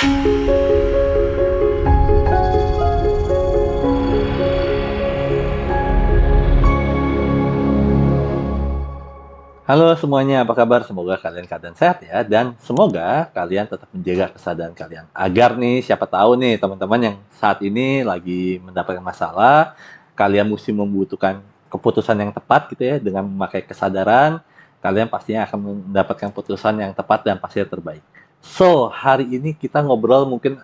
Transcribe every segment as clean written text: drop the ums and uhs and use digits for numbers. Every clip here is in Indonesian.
Halo semuanya, apa kabar? Semoga kalian keadaan sehat ya, dan semoga kalian tetap menjaga kesadaran kalian. Agar nih, siapa tahu nih teman-teman yang saat ini lagi mendapatkan masalah, kalian mesti membutuhkan keputusan yang tepat gitu ya, dengan memakai kesadaran, kalian pastinya akan mendapatkan keputusan yang tepat dan pastinya terbaik. So, hari ini kita ngobrol mungkin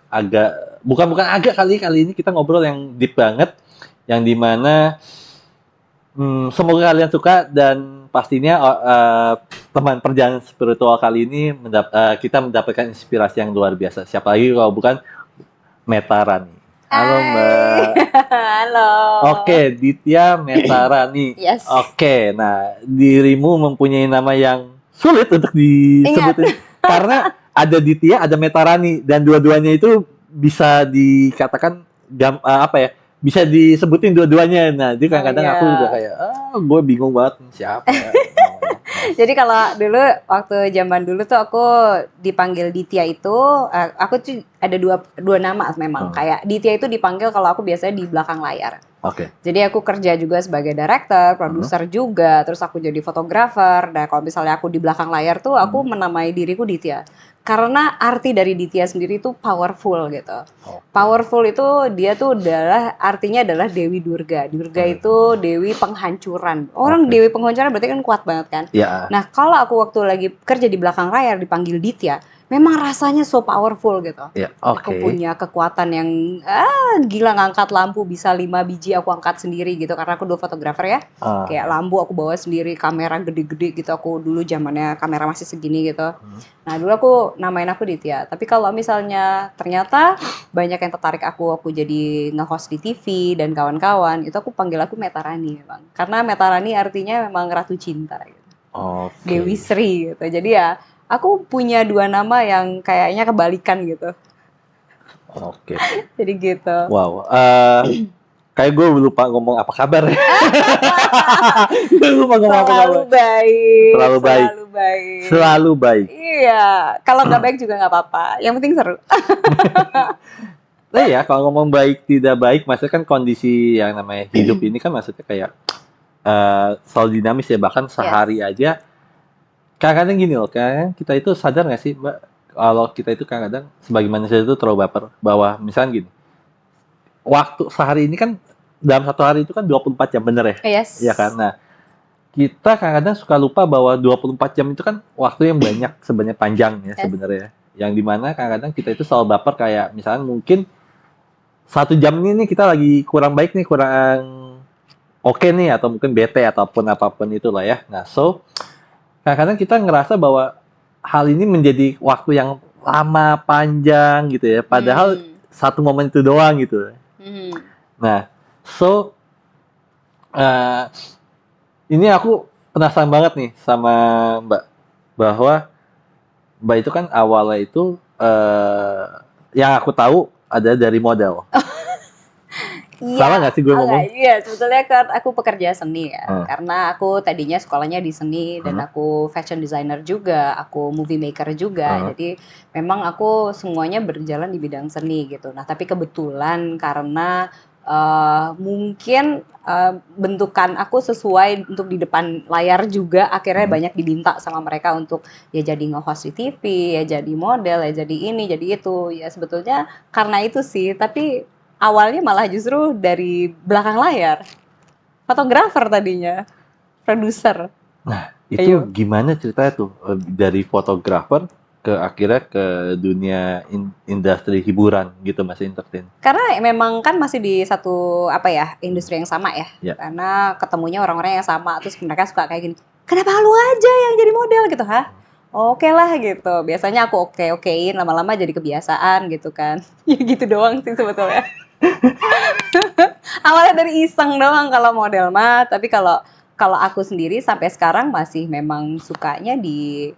bukan agak kali ini kita ngobrol yang deep banget, yang dimana semoga kalian suka dan pastinya teman perjalanan spiritual kali ini kita mendapatkan inspirasi yang luar biasa. Siapa lagi kalau bukan Metarani. Halo Mbak. Halo. Oke, Ditya Metarani. Yes. Oke, nah dirimu mempunyai nama yang sulit untuk disebutin karena ada Ditya, ada Metarani dan dua-duanya itu bisa dikatakan bisa disebutin dua-duanya. Nah, jadi kadang-kadang aku juga kayak, gue bingung banget siapa ya. Jadi kalau dulu waktu zaman dulu tuh aku dipanggil Ditya itu, aku tuh ada dua nama memang. Kayak Ditya itu dipanggil kalau aku biasanya di belakang layar. Oke. Jadi aku kerja juga sebagai director, produser juga, terus aku jadi fotografer. Nah, kalau misalnya aku di belakang layar tuh aku menamai diriku Ditya. Karena arti dari Ditya sendiri itu powerful gitu. Powerful itu dia tuh artinya adalah Dewi Durga. Durga itu Dewi penghancuran. Orang Dewi penghancuran berarti kan kuat banget kan. Yeah. Nah, kalau aku waktu lagi kerja di belakang layar dipanggil Ditya, memang rasanya so powerful gitu. Yeah, Aku punya kekuatan yang gila, ngangkat lampu bisa 5 biji aku angkat sendiri gitu karena aku dulu fotografer ya. Kayak lampu aku bawa sendiri, kamera gede-gede gitu. Aku dulu zamannya kamera masih segini gitu. Nah, dulu aku namain aku Ditya. Tapi kalau misalnya ternyata banyak yang tertarik aku jadi nge-host di TV dan kawan-kawan, itu aku panggil aku Metarani memang. Karena Metarani artinya memang ratu cinta gitu. Dewi Sri gitu. Jadi ya aku punya dua nama yang kayaknya kebalikan gitu. Oke. Jadi gitu. Wow. Kayak gue lupa ngomong apa kabar ya. Lupa ngomong apa kabar. Selalu baik. Iya. Kalau nggak baik juga nggak apa-apa. Yang penting seru. Nah ya, kalau ngomong baik tidak baik, maksudnya kan kondisi yang namanya hidup ini kan maksudnya kayak selalu dinamis ya, bahkan sehari aja. Kadang-kadang gini loh, kan kita itu sadar nggak sih Mbak, kalau kita itu kadang-kadang sebagai manusia itu terlalu baper, bahwa misalnya gini, waktu sehari ini kan dalam satu hari itu kan 24 jam, bener ya? Yes. Iya kan? Nah, kita kadang-kadang suka lupa bahwa 24 jam itu kan waktu yang banyak, sebenarnya panjang ya sebenarnya. Yang dimana kadang-kadang kita itu selalu baper kayak misalnya mungkin 1 jam ini kita lagi kurang baik nih, kurang oke nih, atau mungkin bete ataupun apapun itulah ya. Nah, so kadang-kadang kita ngerasa bahwa hal ini menjadi waktu yang lama, panjang gitu ya. Padahal satu momen itu doang gitu. Nah, so ini aku penasaran banget nih sama Mbak, bahwa Mbak itu kan awalnya itu yang aku tahu ada dari model. Salah nggak sih gue ngomong? Iya, sebetulnya kan aku pekerja seni ya. Karena aku tadinya sekolahnya di seni dan aku fashion designer juga, aku movie maker juga. Jadi memang aku semuanya berjalan di bidang seni gitu. Nah, tapi kebetulan karena mungkin bentukan aku sesuai untuk di depan layar juga, akhirnya banyak diminta sama mereka untuk ya jadi nge-host di TV, ya jadi model, ya jadi ini, jadi itu. Ya sebetulnya karena itu sih, tapi awalnya malah justru dari belakang layar. Fotografer tadinya, produser. Nah, itu gimana ceritanya tuh dari fotografer ke akhirnya ke dunia industri hiburan gitu, masih entertain? Karena memang kan masih di satu industri yang sama ya. Karena ketemunya orang-orang yang sama, terus mereka suka kayak gini, kenapa lu aja yang jadi model gitu, Oke lah gitu. Biasanya aku okein, lama-lama jadi kebiasaan gitu kan. Ya gitu doang sih sebetulnya. Awalnya dari iseng doang kalau model mah, tapi kalau aku sendiri sampai sekarang masih memang sukanya di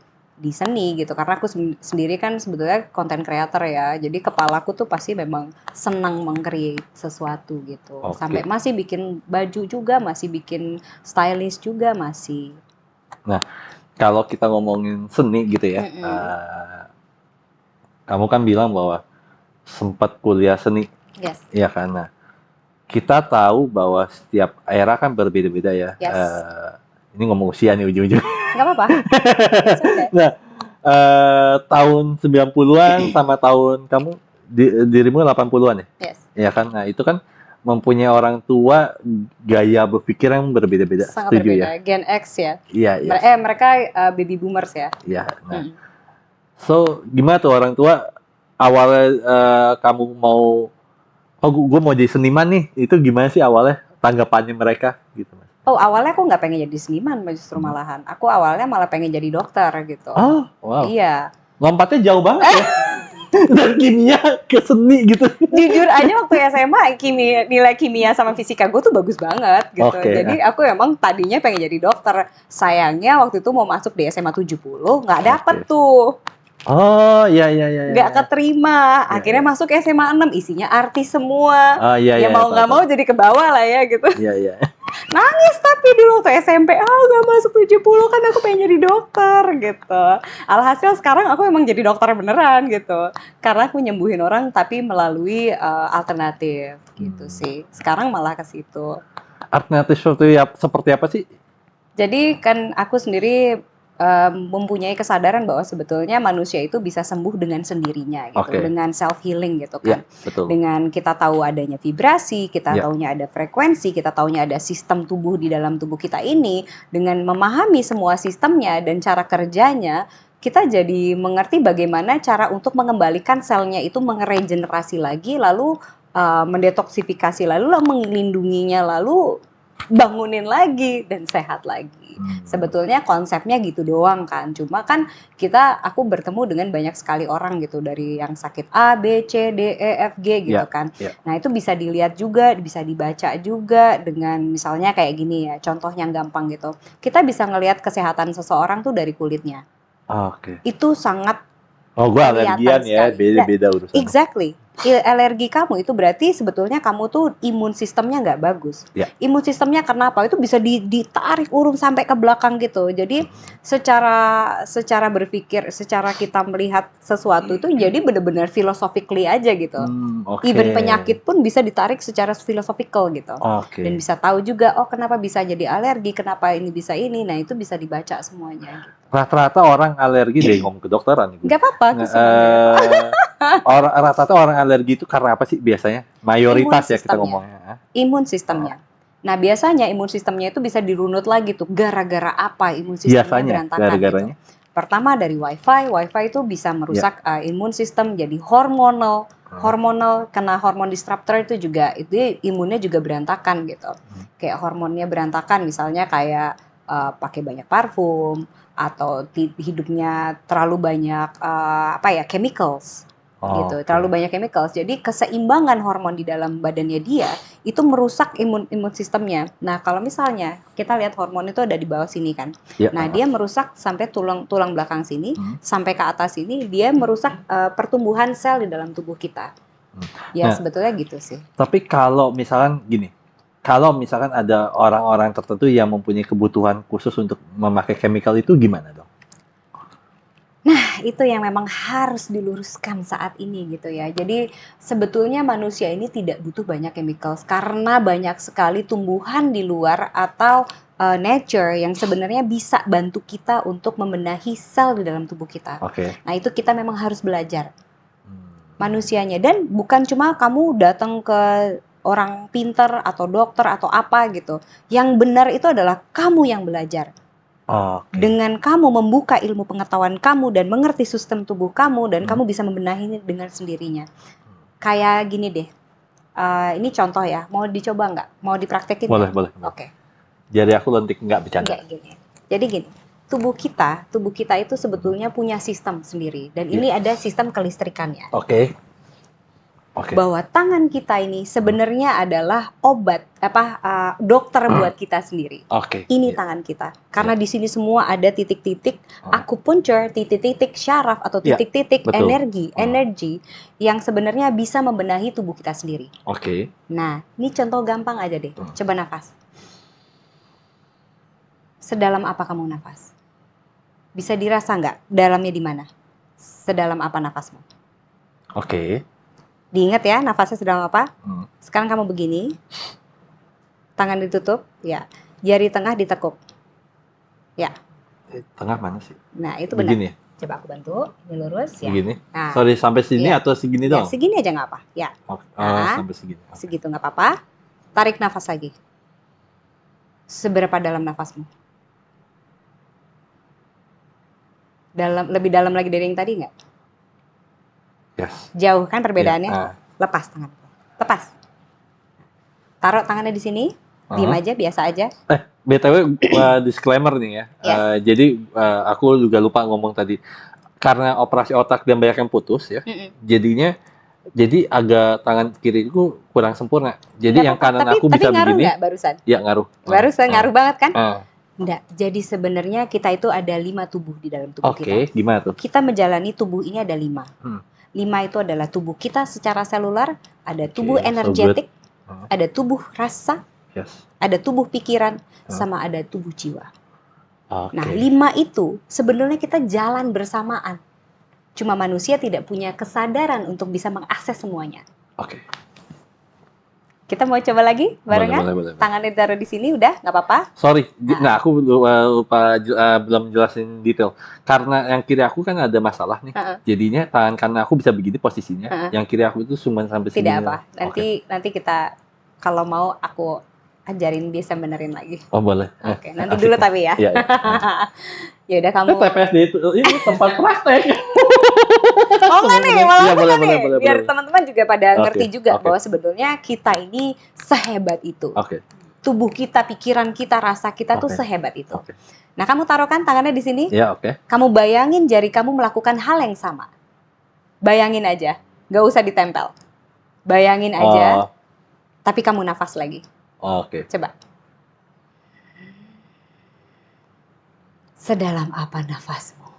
seni gitu, karena aku sendiri kan sebetulnya content creator ya, jadi kepalaku tuh pasti memang senang meng-create sesuatu gitu. Sampai masih bikin baju juga, masih bikin stylist juga masih. Nah, kalau kita ngomongin seni gitu ya, kamu kan bilang bahwa sempat kuliah seni, Yes. ya karena kita tahu bahwa setiap era kan berbeda-beda ya. Yes. Ini ngomong usia nih ujung-ujung. Nggak apa-apa. Okay. Nah, tahun 90-an sama tahun kamu dirimu 80-an ya? Yes. Ya kan? Nah, itu kan mempunyai orang tua gaya berpikir yang berbeda-beda. Sangat Setuju berbeda. ya? Gen X ya. Iya, iya. Mereka baby boomers ya. Iya. Nah, so gimana tuh orang tua awalnya kamu mau, oh gue mau jadi seniman nih, itu gimana sih awalnya tanggapannya mereka gitu Mas? Oh, awalnya aku nggak pengen jadi seniman justru malahan. Aku awalnya malah pengen jadi dokter gitu. Oh, wow. Iya. Lompatnya jauh banget ya. Dari kimia ke seni gitu. Jujur aja waktu SMA nilai kimia sama fisika gue tuh bagus banget gitu. Okay. Jadi aku emang tadinya pengen jadi dokter. Sayangnya waktu itu mau masuk di SMA 70 nggak dapet tuh. Oh, iya. Nggak keterima. Akhirnya masuk SMA 6 isinya artis semua. Oh, iya. Ya mau nggak mau jadi ke bawah lah ya gitu. Iya. Nangis tapi dulu waktu SMP, nggak masuk 70 kan aku pengen jadi dokter gitu. Alhasil sekarang aku emang jadi dokter beneran gitu. Karena aku nyembuhin orang tapi melalui alternatif gitu sih. Sekarang malah ke situ. Alternatif seperti apa sih? Jadi kan aku sendiri mempunyai kesadaran bahwa sebetulnya manusia itu bisa sembuh dengan sendirinya gitu, dengan self healing gitu kan. Betul. Dengan kita tahu adanya vibrasi, kita taunya ada frekuensi, kita taunya ada sistem tubuh di dalam tubuh kita ini, dengan memahami semua sistemnya dan cara kerjanya, kita jadi mengerti bagaimana cara untuk mengembalikan selnya itu meregenerasi lagi, lalu mendetoksifikasi, lalu melindunginya, lalu bangunin lagi dan sehat lagi. Sebetulnya konsepnya gitu doang kan. Cuma kan aku bertemu dengan banyak sekali orang gitu, dari yang sakit A, B, C, D, E, F, G gitu kan. Nah, itu bisa dilihat juga, bisa dibaca juga dengan misalnya kayak gini ya, contoh yang gampang gitu. Kita bisa ngelihat kesehatan seseorang tuh dari kulitnya. Itu sangat gue alergian ya, beda-beda urusan. Exactly. Alergi kamu itu berarti sebetulnya kamu tuh imun sistemnya nggak bagus. Imun sistemnya kenapa? Itu bisa ditarik urung sampai ke belakang gitu. Jadi secara berpikir, secara kita melihat sesuatu itu jadi benar-benar philosophically aja gitu. Even penyakit pun bisa ditarik secara philosophical gitu. Dan bisa tahu juga, kenapa bisa jadi alergi, kenapa ini bisa ini. Nah, itu bisa dibaca semuanya gitu. Rata-rata orang alergi deh ngomong kedokteran. Nggak apa-apa. Rata-rata orang alergi itu karena apa sih biasanya? Mayoritas ya kita ngomongnya. Imun sistemnya. Nah, biasanya imun sistemnya itu bisa dirunut lagi tuh. Gara-gara apa imun sistemnya berantakan gara-garanya? Gitu. Pertama dari wifi. Wifi itu bisa merusak imun sistem, jadi hormonal. Kena hormon disruptor itu juga, itu imunnya juga berantakan gitu. Kayak hormonnya berantakan, misalnya kayak pakai banyak parfum, atau hidupnya terlalu banyak chemicals. Gitu, terlalu banyak chemicals. Jadi keseimbangan hormon di dalam badannya dia itu merusak imun sistemnya. Nah, kalau misalnya kita lihat hormon itu ada di bawah sini kan. Nah, dia merusak sampai tulang belakang sini, sampai ke atas sini, dia merusak pertumbuhan sel di dalam tubuh kita. Ya, sebetulnya gitu sih. Tapi kalau misalkan gini, kalau misalkan ada orang-orang tertentu yang mempunyai kebutuhan khusus untuk memakai chemical itu gimana dong? Nah, itu yang memang harus diluruskan saat ini gitu ya. Jadi sebetulnya manusia ini tidak butuh banyak chemicals karena banyak sekali tumbuhan di luar atau nature yang sebenarnya bisa bantu kita untuk membenahi sel di dalam tubuh kita. Nah, itu kita memang harus belajar manusianya. Dan bukan cuma kamu datang ke orang pinter atau dokter atau apa gitu. Yang benar itu adalah kamu yang belajar. Dengan kamu membuka ilmu pengetahuan kamu dan mengerti sistem tubuh kamu, dan kamu bisa membenahinya dengan sendirinya. Kayak gini deh, ini contoh ya, mau dicoba nggak? Mau dipraktekin? Boleh. Oke. Jadi aku lentik nggak bercanda. Gini. Jadi gini, tubuh kita itu sebetulnya punya sistem sendiri, dan ini ada sistem kelistrikannya. Bahwa tangan kita ini sebenarnya adalah obat dokter buat kita sendiri. Ini tangan kita. Karena di sini semua ada titik-titik akupunctur, titik-titik syaraf atau titik-titik energi yang sebenarnya bisa membenahi tubuh kita sendiri. Nah, ini contoh gampang aja deh. Coba nafas. Sedalam apa kamu nafas? Bisa dirasa nggak dalamnya di mana? Sedalam apa nafasmu? Diingat ya, nafasnya sedang apa? Hmm. Sekarang kamu begini. Tangan ditutup, ya. Jari tengah ditekuk. Ya. Tengah mana sih? Nah, itu benar. Begini. Coba aku bantu, ini lurus ya. Begini. Nah, Sorry, sampai sini iya. atau segini Ya, dong? segini aja nggak apa. Ya. Sampai segini. Okay. Segitu nggak apa-apa. Tarik nafas lagi. Seberapa dalam nafasmu? Lebih dalam lagi dari yang tadi nggak? Yes. Jauh kan perbedaannya? Yeah. Lepas tangan. Lepas. Taruh tangannya di sini. Diam aja, biasa aja. BTW disclaimer nih ya. Jadi aku juga lupa ngomong tadi. Karena operasi otak dan banyak yang putus ya. Jadinya jadi agak tangan kiri itu kurang sempurna. Jadi yang kanan aku bisa begini. Tapi ngaruh nggak barusan? Ya ngaruh. Barusan ngaruh banget kan? Enggak. Jadi sebenarnya kita itu ada 5 tubuh di dalam tubuh kita. Oke, gimana tuh? Kita menjalani tubuh ini ada 5. 5 itu adalah tubuh kita secara selular, ada tubuh energetik, ada tubuh rasa, ada tubuh pikiran, sama ada tubuh jiwa. Nah, 5 itu sebenarnya kita jalan bersamaan. Cuma manusia tidak punya kesadaran untuk bisa mengakses semuanya. Oke. Kita mau coba lagi barengan? Boleh. Tangannya ditaruh di sini, udah nggak apa-apa? Sorry, nah aku lupa belum jelasin detail. Karena yang kiri aku kan ada masalah nih. Jadinya tangan kanan aku bisa begini posisinya. Yang kiri aku itu cuma sampai sini. Tidak apa. Nanti kita kalau mau aku ajarin bisa benerin lagi. Oh boleh. Oke, nanti dulu tapi ya. Iya. Ya udah kamu. TPSD itu ini tempat praktek. Oh enggak nih, malah boleh, biar teman-teman juga pada ngerti juga bahwa sebetulnya kita ini sehebat itu. Tubuh kita, pikiran kita, rasa kita tuh sehebat itu. Nah, kamu taruhkan tangannya di sini. Iya, oke. Kamu bayangin jari kamu melakukan hal yang sama. Bayangin aja, nggak usah ditempel. Bayangin aja, tapi kamu nafas lagi. Oke. Coba. Sedalam apa nafasmu?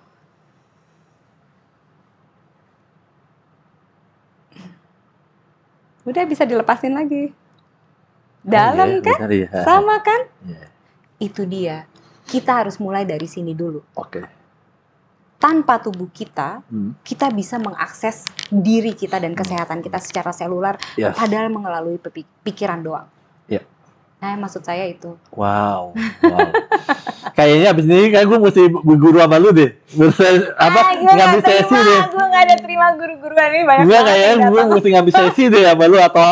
Udah bisa dilepasin lagi. Dalam kan? Benar, ya. Sama kan? Yeah. Itu dia. Kita harus mulai dari sini dulu. Oke. Tanpa tubuh kita, kita bisa mengakses diri kita dan kesehatan kita secara selular, padahal melalui pikiran doang. Yeah. Nah, maksud saya itu. Wow. Kayaknya abis ini kayak gue mesti berguru sama lu deh. Ngambil sesi deh. Gue gak ada terima guru-guruan ini banyak banget. Kayaknya gue mesti ngambil sesi deh sama lu atau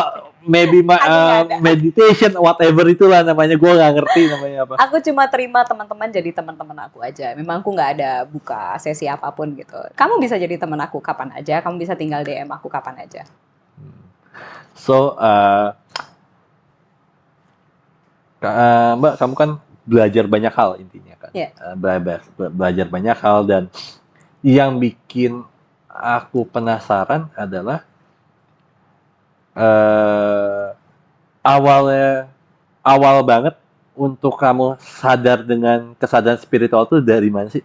maybe meditation whatever itulah namanya, gue nggak ngerti namanya apa. Aku cuma terima teman-teman jadi teman-teman aku aja. Memang aku nggak ada buka sesi apapun gitu. Kamu bisa jadi teman aku kapan aja. Kamu bisa tinggal DM aku kapan aja. So, Mbak, kamu kan belajar banyak hal intinya kan. Yeah. Belajar banyak hal, dan yang bikin aku penasaran adalah awal banget untuk kamu sadar dengan kesadaran spiritual itu dari mana sih?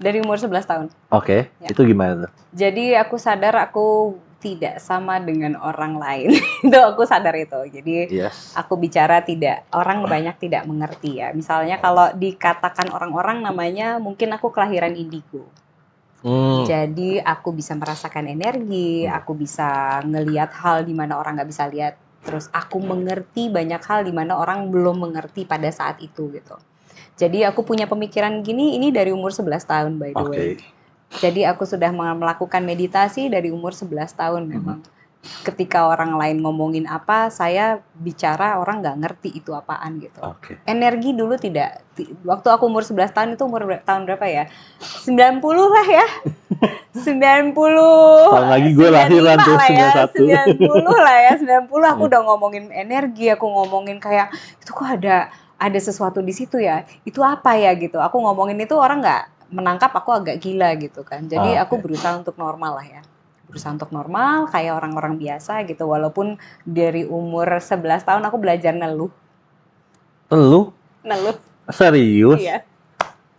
Dari umur 11 tahun. Oke, ya. Itu gimana tuh? Jadi aku sadar aku tidak sama dengan orang lain. Itu aku sadar itu. Jadi aku bicara orang banyak tidak mengerti ya. Misalnya kalau dikatakan orang-orang namanya mungkin aku kelahiran indigo. Jadi aku bisa merasakan energi, aku bisa ngelihat hal di mana orang nggak bisa lihat. Terus aku mengerti banyak hal di mana orang belum mengerti pada saat itu gitu. Jadi aku punya pemikiran gini, ini dari umur 11 tahun by the way. Jadi aku sudah melakukan meditasi dari umur 11 tahun memang. Ketika orang lain ngomongin apa, saya bicara orang nggak ngerti itu apaan gitu. Energi dulu tidak. Waktu aku umur 11 tahun itu umur tahun berapa ya? 90 lah ya. 90. Tahun lagi gue lahiran tuh 91. 90 lah ya. 90 aku udah ngomongin energi, aku ngomongin kayak itu kok ada sesuatu di situ ya. Itu apa ya gitu. Aku ngomongin itu orang nggak menangkap aku agak gila gitu kan. Jadi aku berusaha untuk normal lah ya. Berusaha untuk normal kayak orang-orang biasa gitu, walaupun dari umur 11 tahun aku belajar neluh. Neluh? Serius? Iya.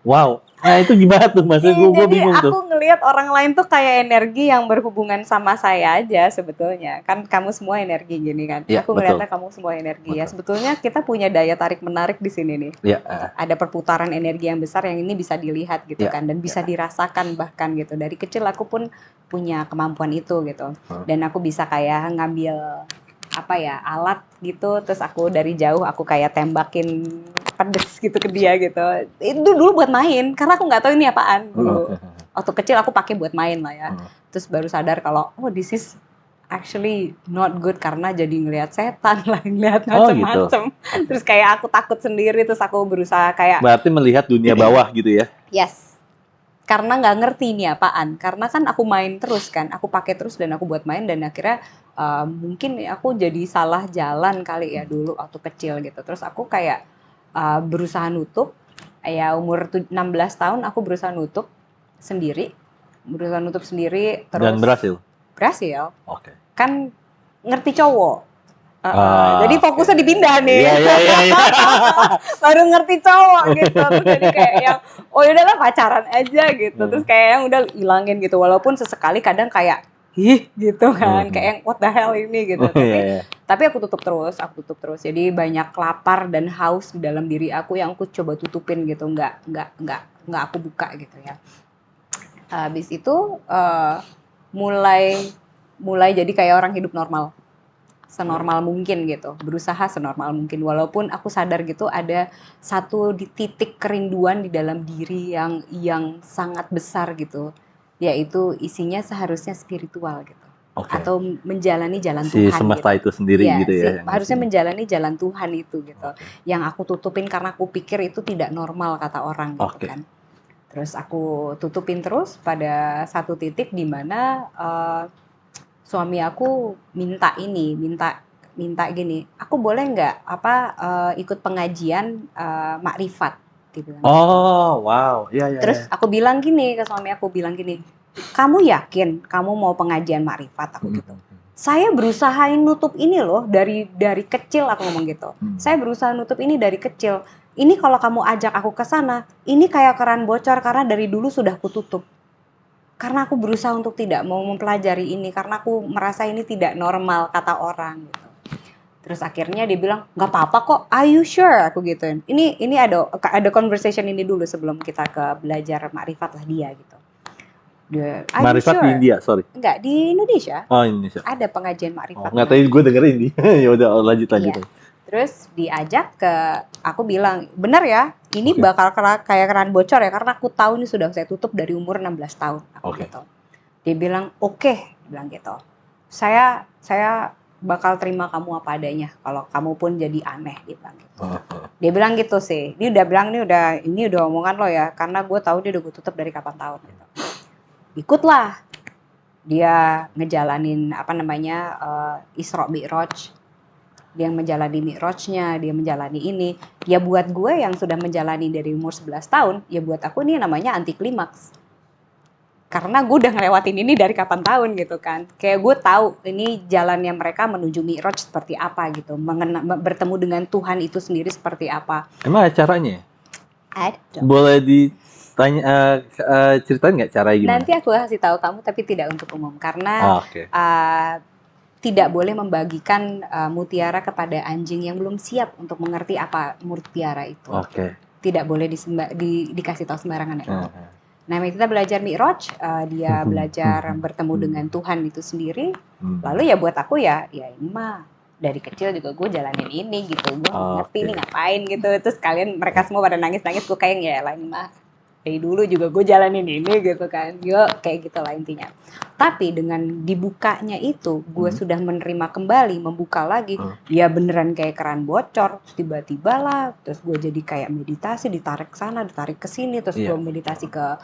Wow. Nah itu gimana tuh maksudnya gue Jadi bingung tuh. aku ngelihat orang lain tuh kayak energi yang berhubungan sama saya aja sebetulnya. Kan kamu semua energi gini kan. Iya, Aku betul. ngelihatnya kamu semua energi ya. Betul. Sebetulnya kita punya daya tarik menarik di sini nih. Iya. Ada perputaran energi yang besar yang ini bisa dilihat gitu Iya, kan, dan bisa dirasakan bahkan gitu. Dari kecil aku pun punya kemampuan itu gitu. Dan aku bisa kayak ngambil apa ya, alat gitu, terus aku dari jauh aku kayak tembakin pedes gitu ke dia gitu. Itu dulu buat main karena aku nggak tahu ini apaan dulu. Waktu kecil aku pakai buat main lah ya. Terus baru sadar kalau oh this is actually not good karena jadi ngelihat setan lah, ngelihat macam-macam. Gitu. Terus kayak aku takut sendiri, terus aku berusaha kayak berarti melihat dunia bawah gitu ya. yes. Karena nggak ngerti ini apaan. Karena kan aku main terus kan, aku pakai terus dan aku buat main dan akhirnya mungkin aku jadi salah jalan kali ya dulu waktu kecil gitu. Terus aku kayak berusaha nutup, ya umur 16 tahun aku berusaha nutup sendiri. Terus Dan berhasil? Berhasil. Oke. Kan ngerti cowok. Jadi fokusnya dipindah nih. Iya. Baru ngerti cowok gitu. Terus jadi kayak yang oh yaudahlah pacaran aja gitu. Terus kayak yang udah hilangin gitu. Walaupun sesekali kadang kayak gitu kan. Kayak yang what the hell ini gitu. Tapi aku tutup terus. Jadi banyak lapar dan haus di dalam diri aku yang aku coba tutupin gitu. Nggak aku buka gitu ya. Habis itu mulai jadi kayak orang hidup normal. Senormal mungkin gitu, berusaha senormal mungkin, walaupun aku sadar gitu ada satu titik kerinduan di dalam diri yang sangat besar gitu, yaitu isinya seharusnya spiritual gitu, atau menjalani jalan Tuhan semesta gitu. Itu sendiri ya, gitu ya, harusnya menjalani jalan Tuhan itu gitu, yang aku tutupin karena aku pikir itu tidak normal kata orang gitu kan. Terus aku tutupin terus pada satu titik di mana suami aku minta gini, aku boleh nggak ikut pengajian makrifat, dibilang. Wow, iya. Terus aku bilang gini ke suami aku, kamu yakin kamu mau pengajian makrifat? Aku gitu. Saya berusaha nutup ini loh dari kecil, aku ngomong gitu. Saya berusaha nutup ini dari kecil. Ini kalau kamu ajak aku ke sana, ini kayak keran bocor karena dari dulu sudah kututup. Karena aku berusaha untuk tidak mau mempelajari ini, karena aku merasa ini tidak normal kata orang gitu. Terus akhirnya dia bilang nggak apa-apa kok, are you sure? Aku gituin. Ini ada conversation ini dulu sebelum kita ke belajar makrifat lah dia gitu. Makrifat sure? Di India, sorry. Enggak, di Indonesia. Oh, Indonesia. Ada pengajian makrifat. Nggak tahu, gue dengerin nih. Ya udah lanjut. Iya. Terus diajak aku bilang, benar ya, ini bakal kayak keran bocor ya, karena aku tahu ini sudah saya tutup dari umur 16 tahun. Gitu. Dia bilang, oke, bilang gitu. Saya bakal terima kamu apa adanya, kalau kamu pun jadi aneh, dia bilang gitu. Dia bilang gitu sih, dia udah bilang ini udah omongan lo ya, karena gue tahu dia udah gue tutup dari kapan tahun gitu. Ikutlah, dia ngejalanin Isra Mi'raj. Dia menjalani Mi'rajnya, dia menjalani ini. Ya buat gue yang sudah menjalani dari umur 11 tahun, ya buat aku ini namanya anti klimaks. Karena gue udah ngelewatin ini dari kapan tahun gitu kan. Kayak gue tahu ini jalannya mereka menuju Mi'raj seperti apa gitu. Bertemu dengan Tuhan itu sendiri seperti apa. Emang acaranya? Ada. Boleh ditanya, ceritain nggak caranya gimana? Nanti aku kasih tahu kamu, tapi tidak untuk umum. Karena tidak boleh membagikan mutiara kepada anjing yang belum siap untuk mengerti apa mutiara itu. Tidak boleh dikasih tahu sembarangan ya. Nah, kita belajar Mi'raj, dia belajar bertemu dengan Tuhan itu sendiri. Lalu ya buat aku ya ini mah dari kecil juga gue jalanin ini gitu. Gue ngerti ini ngapain gitu. Terus mereka semua pada nangis-nangis, gue kayak ya lah ini mah dari dulu juga gue jalanin ini gitu kan. Yuk kayak gitu lah intinya. Tapi dengan dibukanya itu, gue sudah menerima kembali, membuka lagi. Ya beneran kayak keran bocor, tiba-tiba lah. Terus gue jadi kayak meditasi, ditarik ke sana, ditarik ke sini. Terus gue meditasi ke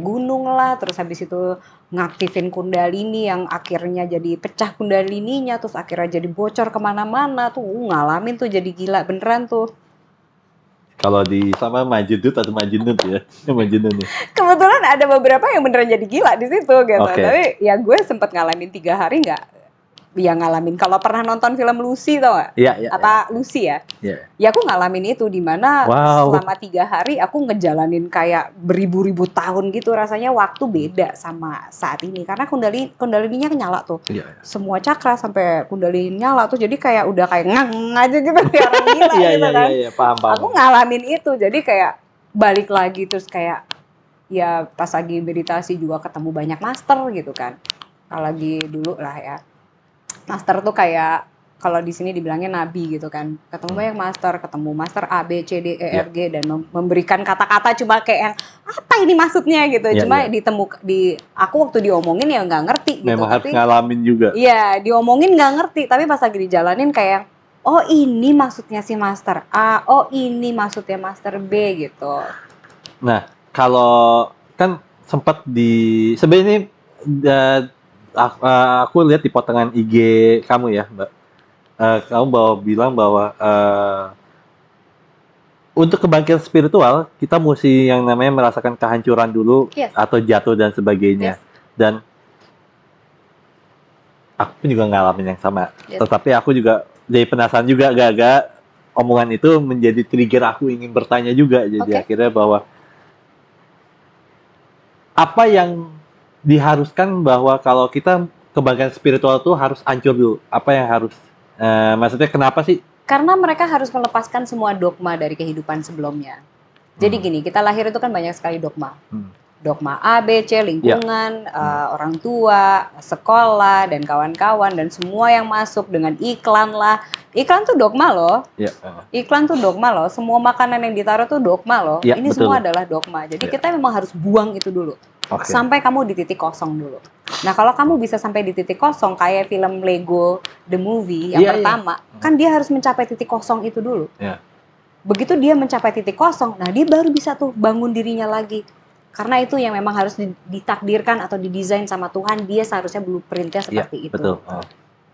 gunung lah. Terus habis itu ngaktifin kundalini yang akhirnya jadi pecah kundalininya. Terus akhirnya jadi bocor kemana-mana. Tuh ngalamin tuh jadi gila beneran tuh. Kalau di sama Majnun atau Majnun ya, Majnun nih. Kebetulan ada beberapa yang beneran jadi gila di situ gitu. Tapi ya gue sempet ngalamin 3 hari yang ngalamin. Kalau pernah nonton film Lucy tau gak? Iya. Lucy ya? Iya. Ya aku ngalamin itu, dimana selama 3 hari aku ngejalanin kayak beribu-ribu tahun gitu. Rasanya waktu beda sama saat ini. Karena kundalininya nyala tuh. Iya. Semua cakra sampai kundalini nyala tuh. Jadi kayak udah kayak ngang aja gitu. Kayak orang gila gitu kan. Iya, paham. Aku ngalamin itu. Jadi kayak balik lagi terus kayak ya pas lagi meditasi juga ketemu banyak master gitu kan. Kalau lagi dulu lah ya. Master tuh kayak kalau di sini dibilangnya nabi gitu kan. Ketemu banyak master, ketemu master A, B, C, D, E, F, G dan memberikan kata-kata cuma kayak yang apa ini maksudnya gitu. Cuma aku waktu diomongin ya nggak ngerti gitu. Memang harus ngalamin juga. Iya, diomongin nggak ngerti, tapi pas lagi dijalanin kayak oh ini maksudnya si master A, oh ini maksudnya master B gitu. Nah, kalau kan sempat sebenarnya aku lihat di potongan IG kamu ya, Mbak. Kamu bilang bahwa untuk kebangkitan spiritual kita mesti yang namanya merasakan kehancuran dulu, atau jatuh dan sebagainya. Dan aku pun juga ngalamin yang sama. Tetapi aku juga jadi penasaran juga, agak-agak omongan itu menjadi trigger aku ingin bertanya juga. Jadi akhirnya bahwa apa yang diharuskan bahwa kalau kita kebangkitan spiritual itu harus hancur dulu? Apa yang harus, maksudnya kenapa sih? Karena mereka harus melepaskan semua dogma dari kehidupan sebelumnya. Jadi gini, kita lahir itu kan banyak sekali dogma. Dogma A, B, C, lingkungan, orang tua, sekolah, dan kawan-kawan, dan semua yang masuk dengan iklan lah. Iklan tuh dogma loh. Iklan tuh dogma loh. Semua makanan yang ditaruh tuh dogma loh. Ini betul. Semua adalah dogma. Jadi kita memang harus buang itu dulu. Sampai kamu di titik kosong dulu. Nah kalau kamu bisa sampai di titik kosong, kayak film Lego The Movie yang pertama, kan dia harus mencapai titik kosong itu dulu. Begitu dia mencapai titik kosong, nah dia baru bisa tuh bangun dirinya lagi. Karena itu yang memang harus ditakdirkan atau didesain sama Tuhan, dia seharusnya blueprintnya seperti itu. Betul.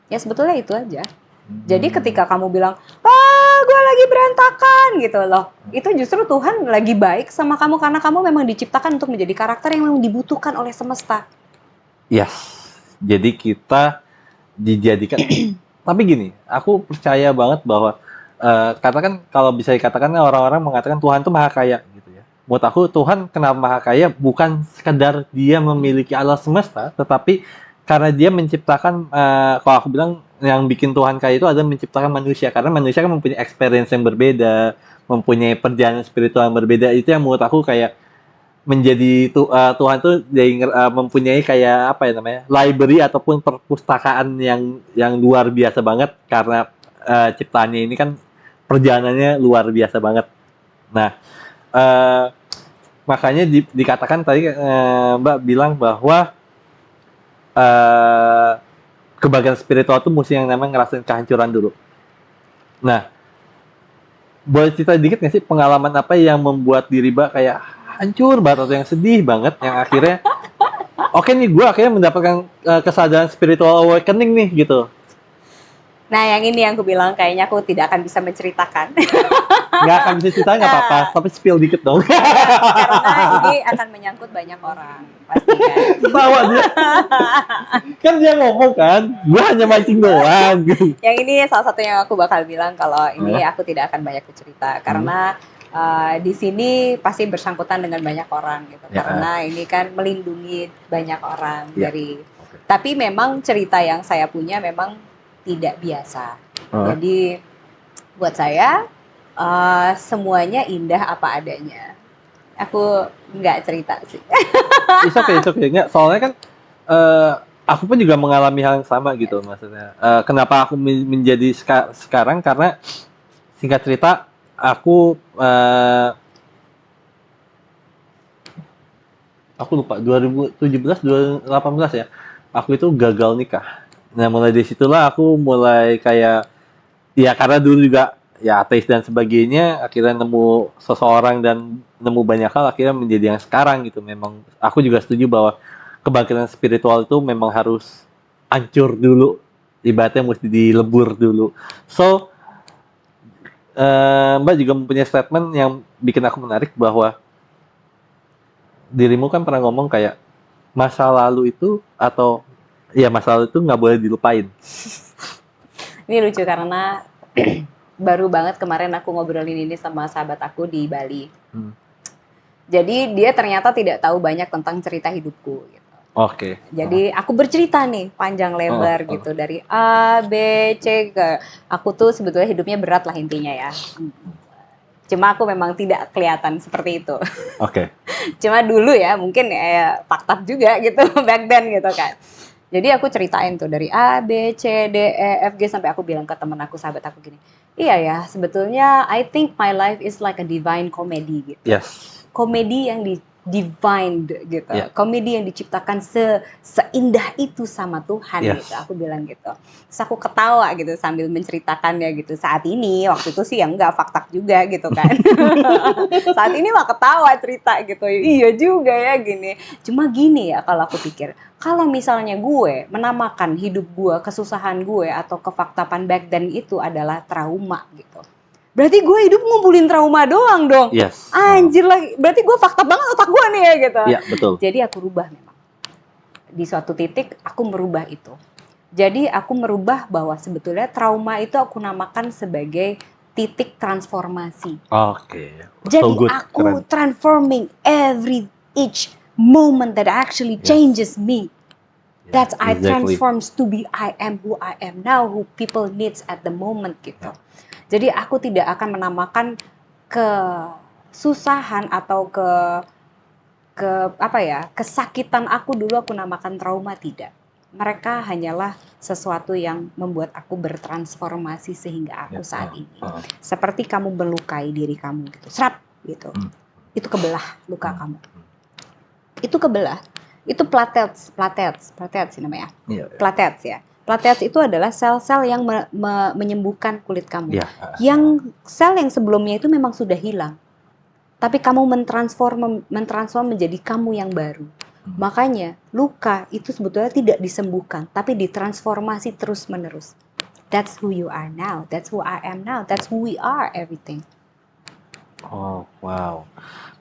Ya sebetulnya itu aja. Jadi ketika kamu bilang, gue lagi berantakan gitu loh, itu justru Tuhan lagi baik sama kamu karena kamu memang diciptakan untuk menjadi karakter yang memang dibutuhkan oleh semesta. Jadi kita dijadikan. Tapi gini, aku percaya banget bahwa katakan kalau bisa dikatakan orang-orang mengatakan Tuhan itu maha kaya gitu ya. Menurut aku Tuhan kenapa maha kaya bukan sekedar dia memiliki alam semesta, tetapi karena dia menciptakan, kalau aku bilang yang bikin Tuhan kaya itu adalah menciptakan manusia. Karena manusia kan mempunyai experience yang berbeda, mempunyai perjalanan spiritual yang berbeda. Itu yang menurut aku kayak menjadi Tuhan tuh mempunyai kayak apa ya namanya, library ataupun perpustakaan yang luar biasa banget. Karena ciptaannya ini kan perjalanannya luar biasa banget. Nah, makanya dikatakan tadi Mbak bilang bahwa kebangkitan spiritual itu mesti yang namanya ngerasain kehancuran dulu. Nah, boleh cerita dikit nggak sih pengalaman apa yang membuat diri Mbak kayak hancur banget atau yang sedih banget yang akhirnya oke nih gue akhirnya mendapatkan kesadaran spiritual awakening nih gitu. Nah yang ini yang aku bilang kayaknya aku tidak akan bisa menceritakan. Nggak akan bisa cerita nggak apa-apa, tapi spill dikit dong. Karena ini akan menyangkut banyak orang pasti kan. Tawa dia. Kan dia ngomong kan, gue hanya mancing doang. Yang ini salah satu yang aku bakal bilang kalau ini aku tidak akan banyak bercerita karena di sini pasti bersangkutan dengan banyak orang gitu. Karena ini kan melindungi banyak orang dari. Tapi memang cerita yang saya punya memang tidak biasa. Jadi buat saya semuanya indah apa adanya. Aku nggak cerita sih. It's okay. Nggak, soalnya kan aku pun juga mengalami hal yang sama gitu maksudnya. Kenapa aku menjadi sekarang karena singkat cerita aku lupa 2017 2018 ya. Aku itu gagal nikah. Nah, mulai dari situlah aku mulai kayak ya karena dulu juga ya ateis dan sebagainya, akhirnya nemu seseorang dan nemu banyak hal akhirnya menjadi yang sekarang gitu. Memang aku juga setuju bahwa kebangkitan spiritual itu memang harus hancur dulu. Ibaratnya mesti dilebur dulu. So, Mbak juga mempunyai statement yang bikin aku menarik bahwa dirimu kan pernah ngomong kayak masa lalu itu atau Iya, masa lalu itu nggak boleh dilupain. Ini lucu karena baru banget kemarin aku ngobrolin ini sama sahabat aku di Bali. Jadi dia ternyata tidak tahu banyak tentang cerita hidupku. Gitu. Oke. Jadi aku bercerita nih panjang lebar gitu dari A, B, C ke. Aku tuh sebetulnya hidupnya berat lah intinya ya. Cuma aku memang tidak kelihatan seperti itu. Oke. Cuma dulu ya mungkin ya fakta juga gitu back then gitu kan. Jadi aku ceritain tuh dari A, B, C, D, E, F, G sampai aku bilang ke temen aku, sahabat aku gini. Iya ya, sebetulnya I think my life is like a divine comedy gitu. Yes. Komedi yang divine gitu. Yeah. Komedi yang diciptakan seindah itu sama Tuhan gitu. Aku bilang gitu. Terus aku ketawa gitu sambil menceritakannya gitu. Saat ini waktu itu sih ya enggak fakta juga gitu kan. Saat ini mah ketawa cerita gitu. Iya juga ya gini. Cuma gini ya kalau aku pikir, kalau misalnya gue menamakan hidup gue, kesusahan gue atau kefaktapan back then itu adalah trauma gitu. Berarti gue hidup ngumpulin trauma doang dong. Yes. Anjir lagi. Berarti gue fakta banget otak gue nih ya gitu. Iya, betul. Jadi aku rubah memang. Di suatu titik aku merubah itu. Jadi aku merubah bahwa sebetulnya trauma itu aku namakan sebagai titik transformasi. Oke. Jadi aku transforming each moment that actually changes me. That I transforms to be I am who I am now, who people needs at the moment gitu. Jadi aku tidak akan menamakan kesusahan atau kesakitan aku dulu aku namakan trauma, tidak. Mereka hanyalah sesuatu yang membuat aku bertransformasi sehingga aku saat ini. Seperti kamu melukai diri kamu gitu. Serap gitu. Itu kebelah luka kamu. Itu kebelah. Itu platelets sih namanya. Platelets ya. Platelets itu adalah sel-sel yang menyembuhkan kulit kamu. Yang sel yang sebelumnya itu memang sudah hilang. Tapi kamu mentransform menjadi kamu yang baru. Makanya luka itu sebetulnya tidak disembuhkan, tapi ditransformasi terus-menerus. That's who you are now. That's who I am now. That's who we are, everything. Oh, wow.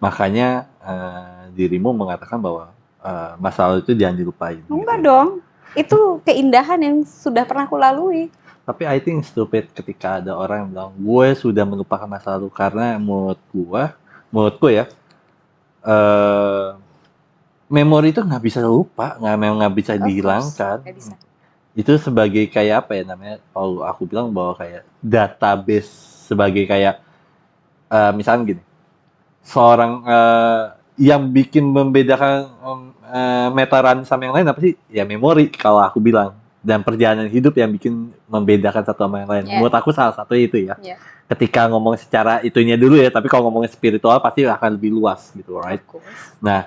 Makanya dirimu mengatakan bahwa masa lalu itu jangan dilupain. Enggak gitu. Dong. Itu keindahan yang sudah pernah aku lalui. Tapi I think stupid ketika ada orang yang bilang, gue sudah melupakan masa lalu. Karena menurutku ya, memori itu nggak bisa lupa, nggak bisa dihilangkan. Nggak bisa. Itu sebagai kayak apa ya namanya, kalau aku bilang bahwa kayak database, sebagai kayak, misalnya gini, seorang yang bikin membedakan meteran sama yang lain apa sih? Ya memori kalau aku bilang. Dan perjalanan hidup yang bikin membedakan satu sama yang lain. Menurut aku salah satu itu ya. Ketika ngomong secara itunya dulu ya, tapi kalau ngomongin spiritual pasti akan lebih luas gitu, right? Nah,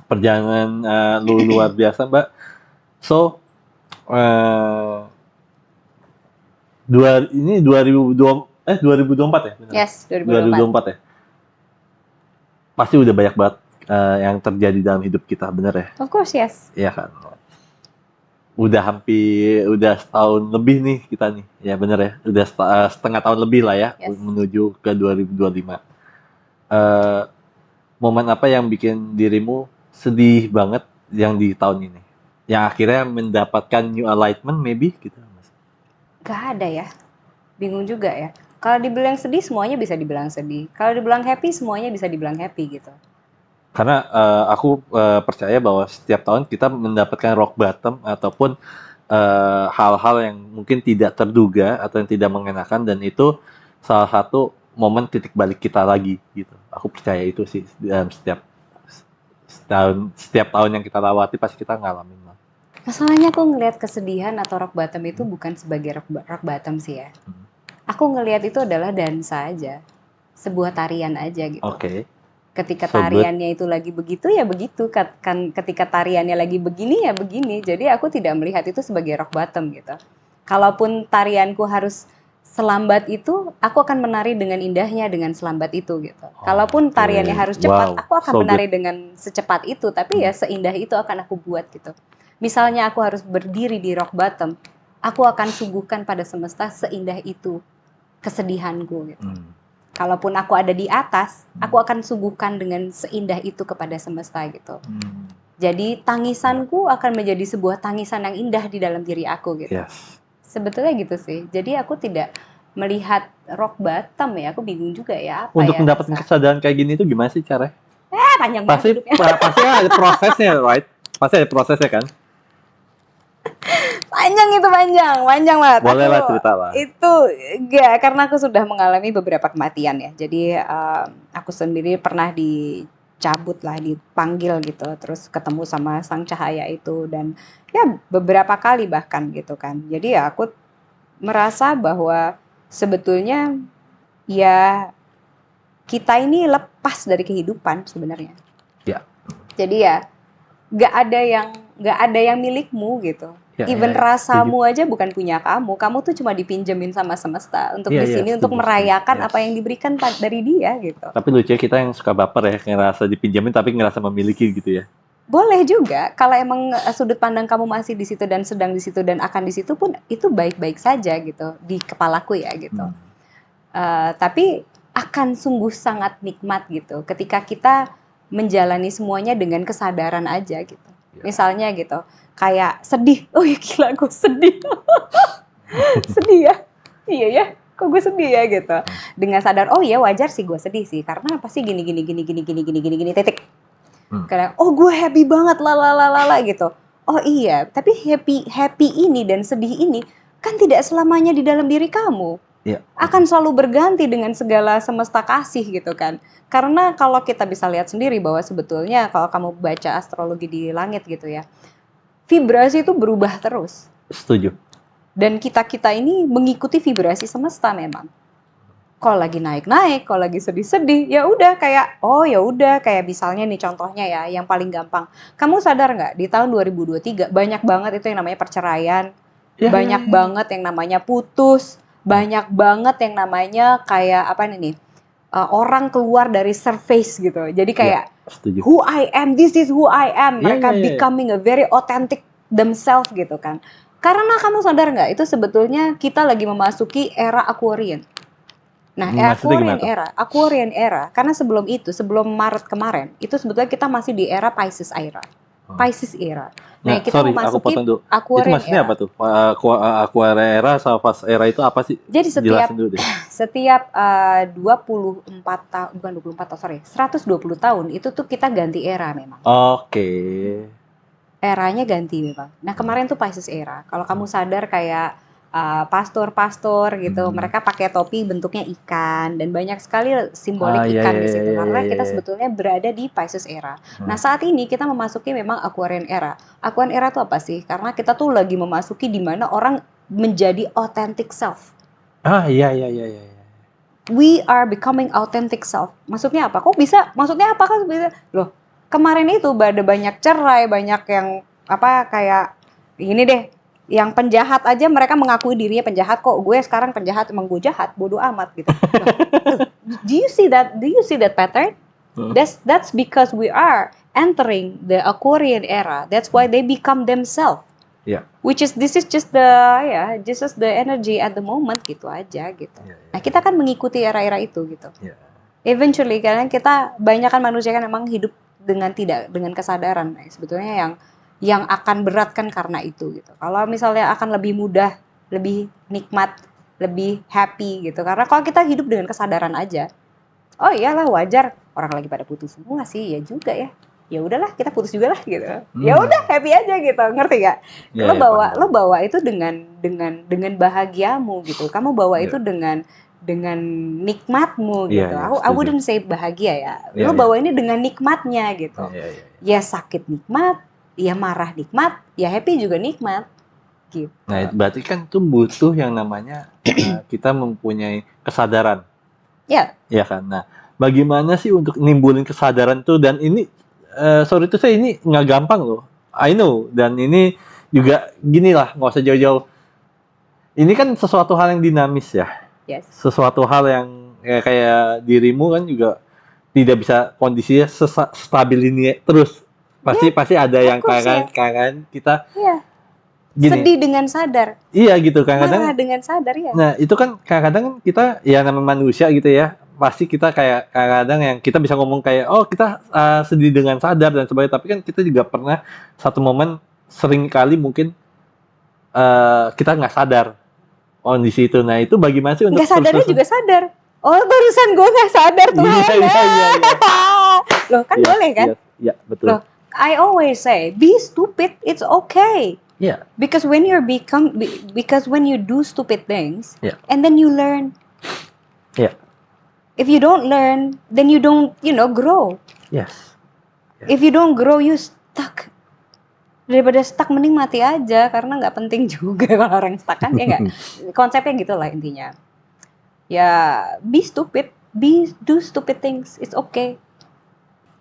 perjalanan luar biasa, Mbak. So, ini 2024 ya? Benar? Yes, 2024 ya? Pasti udah banyak banget yang terjadi dalam hidup kita, bener ya? Of course, yes. Iya kan? Udah setahun lebih nih kita nih, ya bener ya? Udah setengah tahun lebih lah ya, menuju ke 2025. Momen apa yang bikin dirimu sedih banget yang di tahun ini? Yang akhirnya mendapatkan new enlightenment maybe gitu? Gak ada ya, bingung juga ya. Kalau dibilang sedih, semuanya bisa dibilang sedih. Kalau dibilang happy, semuanya bisa dibilang happy gitu. Karena aku percaya bahwa setiap tahun kita mendapatkan rock bottom ataupun hal-hal yang mungkin tidak terduga atau yang tidak mengenakan, dan itu salah satu momen titik balik kita lagi gitu. Aku percaya itu sih dalam setiap tahun yang kita lewati pasti kita ngalamin. Masalahnya aku ngelihat kesedihan atau rock bottom itu bukan sebagai rock bottom sih ya. Aku ngelihat itu adalah dansa aja, sebuah tarian aja gitu. Oke. Ketika tariannya itu lagi begitu ya begitu, kan ketika tariannya lagi begini ya begini. Jadi aku tidak melihat itu sebagai rock bottom gitu. Kalaupun tarianku harus selambat itu, aku akan menari dengan indahnya dengan selambat itu gitu. Kalaupun tariannya harus cepat, aku akan menari dengan secepat itu. Tapi ya seindah itu akan aku buat gitu. Misalnya aku harus berdiri di rock bottom, aku akan suguhkan pada semesta seindah itu kesedihanku gitu. Kalaupun aku ada di atas, aku akan suguhkan dengan seindah itu kepada semesta gitu. Jadi tangisanku akan menjadi sebuah tangisan yang indah di dalam diri aku gitu. Yes. Sebetulnya gitu sih. Jadi aku tidak melihat rock bottom ya. Aku bingung juga ya apa Untuk ya mendapatkan rasa. kesadaran kayak gini tuh gimana sih caranya? Panjang Pasti banget hidupnya. pasti ada prosesnya, right? Pasti ada prosesnya kan? Panjang itu panjang banget. Boleh lah cerita lah. Itu enggak, karena aku sudah mengalami beberapa kematian ya. Jadi aku sendiri pernah dicabut lah, dipanggil gitu, terus ketemu sama sang cahaya itu dan ya beberapa kali bahkan gitu kan. Jadi ya aku merasa bahwa sebetulnya ya kita ini lepas dari kehidupan sebenarnya. Ya. Jadi ya nggak ada yang milikmu gitu. Ya, Even ya, rasamu aja bukan punya kamu tuh cuma dipinjemin sama semesta untuk Iya, di sini setuju, untuk merayakan setuju. apa yang diberikan dari dia gitu. Tapi lucu ya, kita yang suka baper ya, ngerasa dipinjemin tapi ngerasa memiliki gitu ya. Boleh juga kalau emang sudut pandang kamu masih di situ dan sedang di situ dan akan di situ pun itu baik-baik saja gitu di kepalaku ya gitu. Tapi akan sungguh sangat nikmat gitu ketika kita menjalani semuanya dengan kesadaran aja gitu. Misalnya gitu, kayak sedih, oh ya gila gue sedih, sedih ya, iya ya, kok gue sedih ya gitu. Dengan sadar, oh ya wajar sih gue sedih sih, karena pasti gini titik. Karena oh gue happy banget lah gitu. Oh iya, tapi happy ini dan sedih ini kan tidak selamanya di dalam diri kamu. Akan selalu berganti dengan segala semesta kasih gitu kan. Karena kalau kita bisa lihat sendiri bahwa sebetulnya kalau kamu baca astrologi di langit gitu ya, vibrasi itu berubah terus. Setuju. Dan kita ini mengikuti vibrasi semesta memang. Kalau lagi naik-naik, kalau lagi sedih-sedih, ya udah kayak oh ya udah kayak misalnya nih contohnya ya yang paling gampang. Kamu sadar nggak di tahun 2023 banyak banget itu yang namanya perceraian, banyak banget yang namanya putus, banyak banget yang namanya kayak apa nih orang keluar dari surface gitu. Jadi kayak who I am, this is who I am. Mereka becoming a very authentic themselves gitu kan. Karena kamu sadar nggak itu sebetulnya kita lagi memasuki era Aquarian. Nah, Aquarian era, karena sebelum itu, sebelum Maret kemarin, itu sebetulnya kita masih di era Pisces era. Pisces era. Nah, kita memasuki Itu Aquarian maksudnya era. apa tuh? Aquarian era sama Pisces era itu apa sih? Jadi setiap 24 tahun, bukan 24 tahun, sorry, 120 tahun itu tuh kita ganti era memang. Oke. Eranya ganti memang. Nah, kemarin tuh Pisces era. Kalau kamu sadar kayak pastor-pastor gitu, mereka pakai topi bentuknya ikan dan banyak sekali simbolik ikan di situ karena kita sebetulnya berada di Pisces era. Nah saat ini kita memasuki memang Aquarian era. Aquarian era itu apa sih? Karena kita tuh lagi memasuki di mana orang menjadi authentic self. Iya. We are becoming authentic self. Maksudnya apa? Kok bisa? Maksudnya apa kan bisa? Loh, kemarin itu ada banyak cerai, banyak yang apa kayak ini deh. Yang penjahat aja mereka mengakui dirinya penjahat kok. Gue sekarang penjahat, emang gue jahat, bodoh amat gitu. Do you see that pattern? That's because we are entering the Aquarian era. That's why they become themselves. Which is this is just the energy at the moment gitu aja gitu. Nah, kita kan mengikuti era-era itu gitu. Eventually karena kita banyak kan manusia kan memang hidup dengan kesadaran. Nah, sebetulnya yang akan berat kan karena itu gitu. Kalau misalnya akan lebih mudah, lebih nikmat, lebih happy gitu. Karena kalau kita hidup dengan kesadaran aja, oh iyalah wajar orang lagi pada putus semua sih, ya juga ya. Ya udahlah kita putus juga lah gitu. Ya udah happy aja gitu, ngerti gak? Lo bawa itu dengan bahagiamu gitu. Kamu bawa itu dengan nikmatmu gitu. I wouldn't say bahagia ya. Lo bawa ini dengan nikmatnya gitu. Ya sakit nikmat, ya marah nikmat, ya happy juga nikmat. Gitu. Nah, berarti kan itu butuh yang namanya kita mempunyai kesadaran. Ya. Ya kan. Nah, bagaimana sih untuk nimbulin kesadaran tuh? Dan ini, sorry tuh saya ini nggak gampang loh. I know. Dan ini juga gini lah, nggak usah jauh-jauh. Ini kan sesuatu hal yang dinamis ya. Yes. Sesuatu hal yang kayak dirimu kan juga tidak bisa kondisinya stabil ini terus. Pasti ada yang kangen kita gini, sedih dengan sadar. Iya gitu kadang-kadang. Marah dengan sadar ya. Nah itu kan kadang-kadang kita ya namanya manusia gitu ya, pasti kita kayak kadang yang kita bisa ngomong kayak oh kita sedih dengan sadar dan sebagainya, tapi kan kita juga pernah satu momen sering kali mungkin kita nggak sadar kondisi itu. Nah itu bagaimana sih untuk nggak sadarnya juga sadar. Oh barusan gue nggak sadar Tuhan. Iya. Loh kan boleh kan? Iya betul. Loh, I always say be stupid, it's okay. Iya. Because when you do stupid things, and then you learn. Yeah. If you don't learn, then you don't, grow. Yes. If you don't grow, you stuck. Daripada stuck, mending mati aja, karena nggak penting juga kalau orang stuck kan, ya nggak? Konsepnya gitulah intinya. Ya, be stupid, do stupid things, it's okay.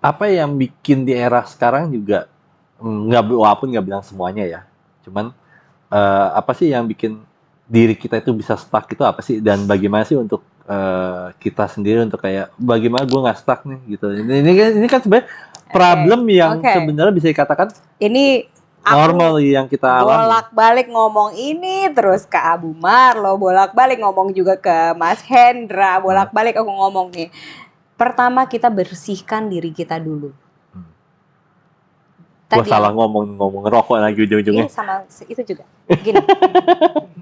Apa yang bikin di era sekarang juga, walaupun nggak bilang semuanya ya, cuman apa sih yang bikin diri kita itu bisa stuck itu apa sih? Dan bagaimana sih untuk kita sendiri untuk kayak bagaimana gue nggak stuck nih gitu. Ini kan sebenarnya problem yang sebenarnya bisa dikatakan ini normal yang kita alami. Bolak-balik ngomong ini terus ke Abu Marlo, bolak-balik ngomong juga ke Mas Hendra, bolak-balik aku ngomong nih. Pertama kita bersihkan diri kita dulu. Gue salah ngomong rokok lagi ujung-ujungnya. Iya sama itu juga. Gini,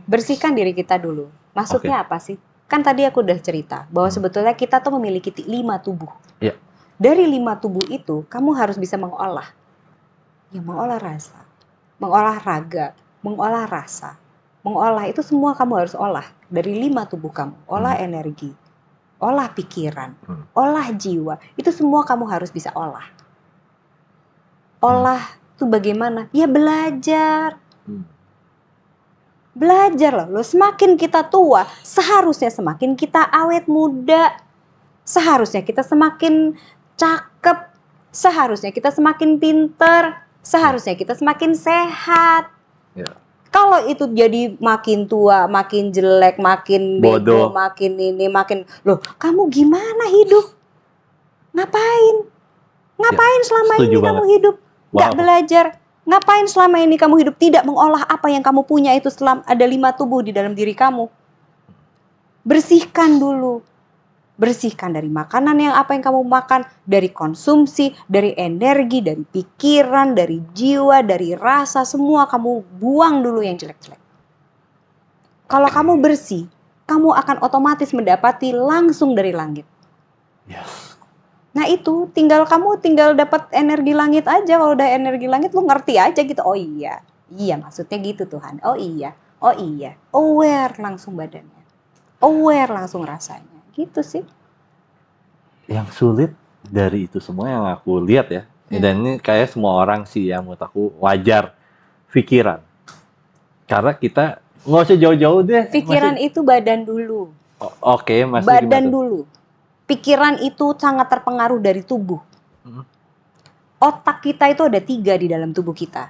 bersihkan diri kita dulu. Maksudnya apa sih? Kan tadi aku udah cerita bahwa sebetulnya kita tuh memiliki 5 tubuh. Iya. Dari 5 tubuh itu, kamu harus bisa mengolah. Ya mengolah rasa, mengolah raga, mengolah rasa. Mengolah itu semua kamu harus olah. Dari 5 tubuh kamu. Olah energi, olah pikiran, olah jiwa. Itu semua kamu harus bisa olah. Olah itu bagaimana? Ya belajar. Belajar loh, semakin kita tua, seharusnya semakin kita awet muda. Seharusnya kita semakin cakep, seharusnya kita semakin pinter, seharusnya kita semakin sehat. Kalau itu jadi makin tua, makin jelek, makin bego, makin ini, makin... Loh, kamu gimana hidup? Ngapain? Ngapain selama ini kamu hidup? Nggak belajar. Ngapain selama ini kamu hidup tidak mengolah apa yang kamu punya itu ada 5 tubuh di dalam diri kamu. Bersihkan dulu. Bersihkan dari makanan yang apa yang kamu makan, dari konsumsi, dari energi, dari pikiran, dari jiwa, dari rasa, semua kamu buang dulu yang jelek-jelek. Kalau kamu bersih, kamu akan otomatis mendapati langsung dari langit. Yes. Nah itu kamu tinggal dapat energi langit aja. Kalau udah energi langit lu ngerti aja gitu. Oh iya maksudnya gitu Tuhan. Oh iya, aware langsung badannya, aware langsung rasanya, gitu sih. Yang sulit dari itu semua yang aku lihat ya, dan ini kayak semua orang sih yang menurut aku wajar, pikiran. Karena kita nggak usah jauh-jauh deh. Pikiran itu badan dulu. Oke, badan dulu. Pikiran itu sangat terpengaruh dari tubuh. Otak kita itu ada 3 di dalam tubuh kita.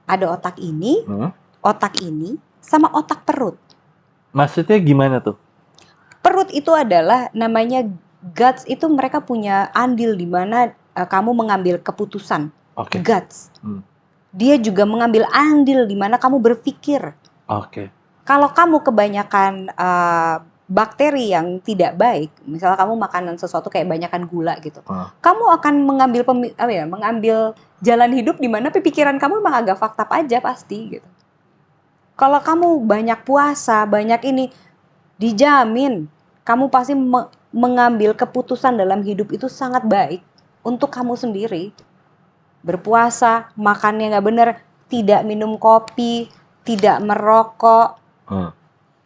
Ada otak ini, sama otak perut. Maksudnya gimana tuh? Perut itu adalah namanya guts, itu mereka punya andil di mana kamu mengambil keputusan. Guts. Dia juga mengambil andil di mana kamu berpikir. Kalau kamu kebanyakan bakteri yang tidak baik, misalnya kamu makanan sesuatu kayak banyakan gula gitu, kamu akan mengambil jalan hidup di mana pikiran kamu memang agak fucked up aja pasti gitu. Kalau kamu banyak puasa, banyak ini, dijamin kamu pasti mengambil keputusan dalam hidup itu sangat baik untuk kamu sendiri. Berpuasa, makannya nggak bener, tidak minum kopi, tidak merokok.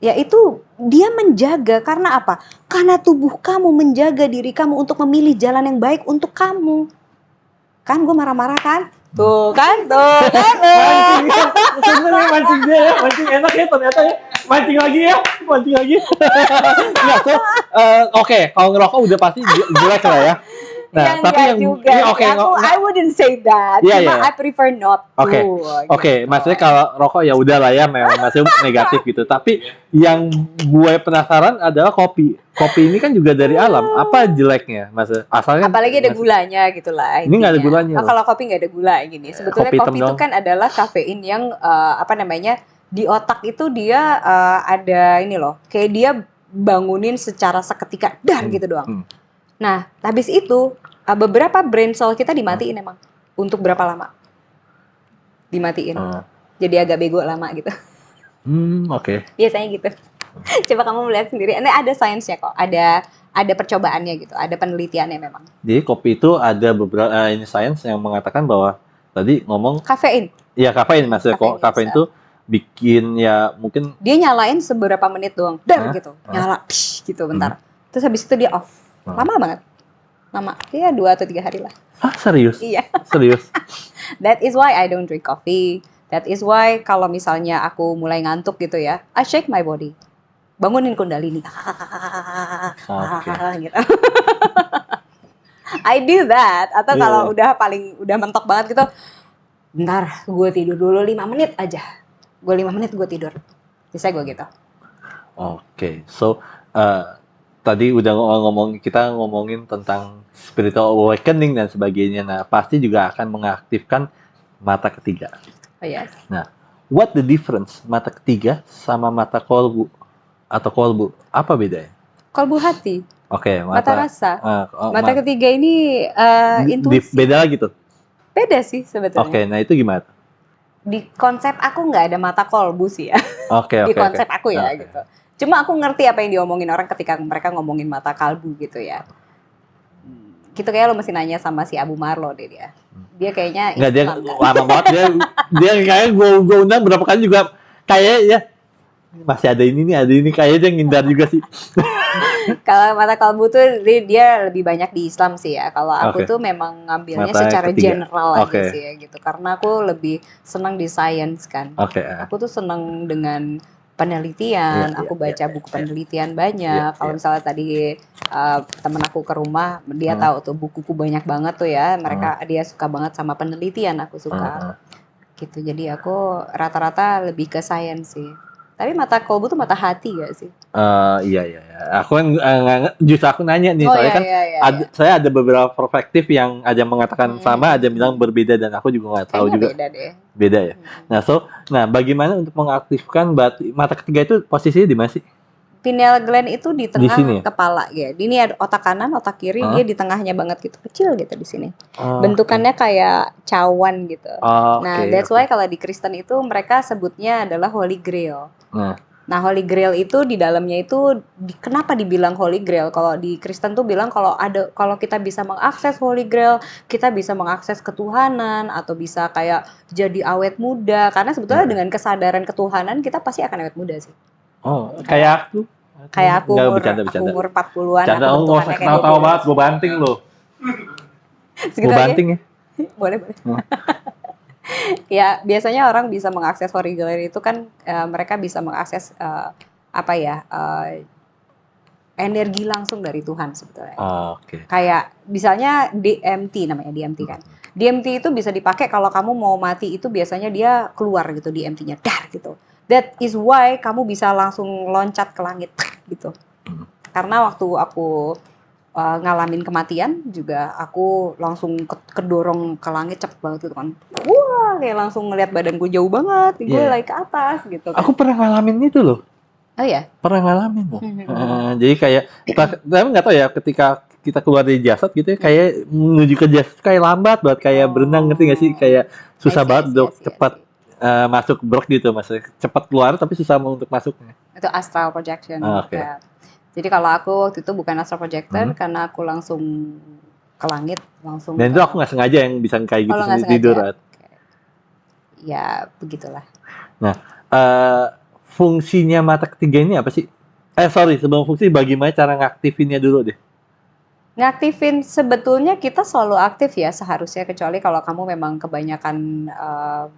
Ya itu dia menjaga, karena apa? Karena tubuh kamu menjaga diri kamu untuk memilih jalan yang baik untuk kamu. Kan gue marah-marah kan? Tuh kan. Mancing dia ya, mancing enak ya ternyata ya. Mancing lagi. Oke, kalau ngerokok udah pasti jelek lah ya. Nah, tapi yang juga. I wouldn't say that. I prefer not to. Oke, maksudnya kalau rokok ya udah lah ya, memang masih negatif gitu. Tapi yang gue penasaran adalah kopi. Kopi ini kan juga dari alam. Apa jeleknya? Maksudnya asalnya apalagi ada gulanya gitu lah. Ini nggak ada gulanya. Kalau kopi nggak ada gula gini. Sebetulnya kopi itu kan adalah kafein yang di otak itu dia ada ini loh. Kayak dia bangunin secara seketika, dar gitu doang. Nah, habis itu beberapa brain cell kita dimatiin emang. Untuk berapa lama? Dimatiin. Jadi agak bego lama gitu. Oke. Biasanya gitu. Coba kamu melihat sendiri. Ini ada sainsnya kok. Ada percobaannya gitu. Ada penelitiannya memang. Jadi kopi itu ada beberapa ini sains yang mengatakan bahwa tadi ngomong kafein. Iya, kafein maksudnya. Kafein itu bikin ya mungkin dia nyalain seberapa menit doang. Dar gitu. Nyala psh, gitu bentar. Terus habis itu dia off. Lama banget. Lama. Ya 2 atau 3 hari lah. Ah, serius? Iya. Serius. That is why I don't drink coffee. That is why kalau misalnya aku mulai ngantuk gitu ya, I shake my body. Bangunin kundalini. Gitu. I do that. Atau kalau udah mentok banget gitu, bentar, gue tidur dulu 5 menit aja. Gue 5 menit gue tidur. Bisa gue gitu. Oke. So, tadi udah kita ngomongin tentang spiritual awakening dan sebagainya. Nah, pasti juga akan mengaktifkan mata ketiga. Oh yes. Nah, what the difference mata ketiga sama mata kolbu atau kolbu? Apa bedanya? Kolbu hati. Oke, mata rasa. Mata ketiga ini intuisi. Beda gitu? Beda sih sebetulnya. Oke, nah itu gimana? Di konsep aku nggak ada mata kolbu sih ya. Oke. Di konsep aku ya gitu. Cuma aku ngerti apa yang diomongin orang ketika mereka ngomongin mata kalbu gitu ya. Gitu kayak lo mesti nanya sama si Abu Marlo deh dia. Dia kayaknya nggak, dia lama banget dia kayak gue undang berapa kali juga kayak ya masih ada ini kayaknya dia ngindar juga sih. Kalau mata kalbu tuh dia lebih banyak di Islam sih ya. Kalau aku tuh memang ngambilnya mata secara general aja sih ya gitu. Karena aku lebih senang di science kan. Aku tuh senang dengan penelitian, aku baca buku penelitian banyak. Kalau misalnya tadi temen aku ke rumah, dia tahu tuh bukuku banyak banget tuh ya. Dia suka banget sama penelitian, aku suka. Gitu. Jadi aku rata-rata lebih ke science sih. Tapi mata kolbu tuh mata hati gak sih? Iya. Aku kan justru aku nanya nih, soalnya kan saya ada beberapa perspektif yang ada mengatakan sama, ada bilang berbeda, dan aku juga nggak tahu juga. Beda ya. Nah, bagaimana untuk mengaktifkan mata ketiga itu posisinya di mana sih? Pineal gland itu di tengah kepala ya. Ini ada otak kanan, otak kiri, dia di tengahnya banget gitu, kecil gitu di sini. Bentukannya kayak cawan gitu. Nah, that's why kalau di Kristen itu mereka sebutnya adalah Holy Grail. Nah, Holy Grail itu di dalamnya itu kenapa dibilang Holy Grail? Kalau di Kristen tuh bilang kalau kita bisa mengakses Holy Grail, kita bisa mengakses ketuhanan atau bisa kayak jadi awet muda. Karena sebetulnya dengan kesadaran ketuhanan kita pasti akan awet muda sih. Oh, kayak aku. Kayak aku umur 40-an. Canda, aku nggak usah kenal-tahu banget, gue banting loh. Gue banting ya? Boleh. Ya, biasanya orang bisa mengakses Holy Grail itu kan mereka bisa mengakses energi langsung dari Tuhan sebetulnya. Kayak misalnya DMT namanya, DMT kan. DMT itu bisa dipakai kalau kamu mau mati itu biasanya dia keluar gitu DMT-nya, dar gitu. That is why kamu bisa langsung loncat ke langit gitu. Karena waktu aku ngalamin kematian juga aku langsung kedorong ke langit cepet banget gitu kan. Wah, kayak langsung ngeliat badanku jauh banget, gue lagi ke atas gitu kan. Aku pernah ngalamin itu loh. Oh ya? Pernah ngalamin loh. Jadi kayak, tapi nggak tahu ya ketika kita keluar dari jasad gitu ya, kayak menuju ke jasad kayak lambat banget, kayak berenang, ngerti nggak sih? Kayak susah banget dok cepat masuk brok gitu, maksudnya cepat keluar tapi susah untuk masuknya. Itu astral projection. Ya. Jadi kalau aku waktu itu bukan astral projector karena aku langsung ke langit, langsung. Dan itu aku nggak sengaja yang bisa kayak gitu sendiri tidur. Ya begitulah. Nah, fungsinya mata ketiga ini apa sih? Sebelum fungsi, bagaimana cara ngaktifinnya dulu deh? Ngaktifin sebetulnya kita selalu aktif ya seharusnya, kecuali kalau kamu memang kebanyakan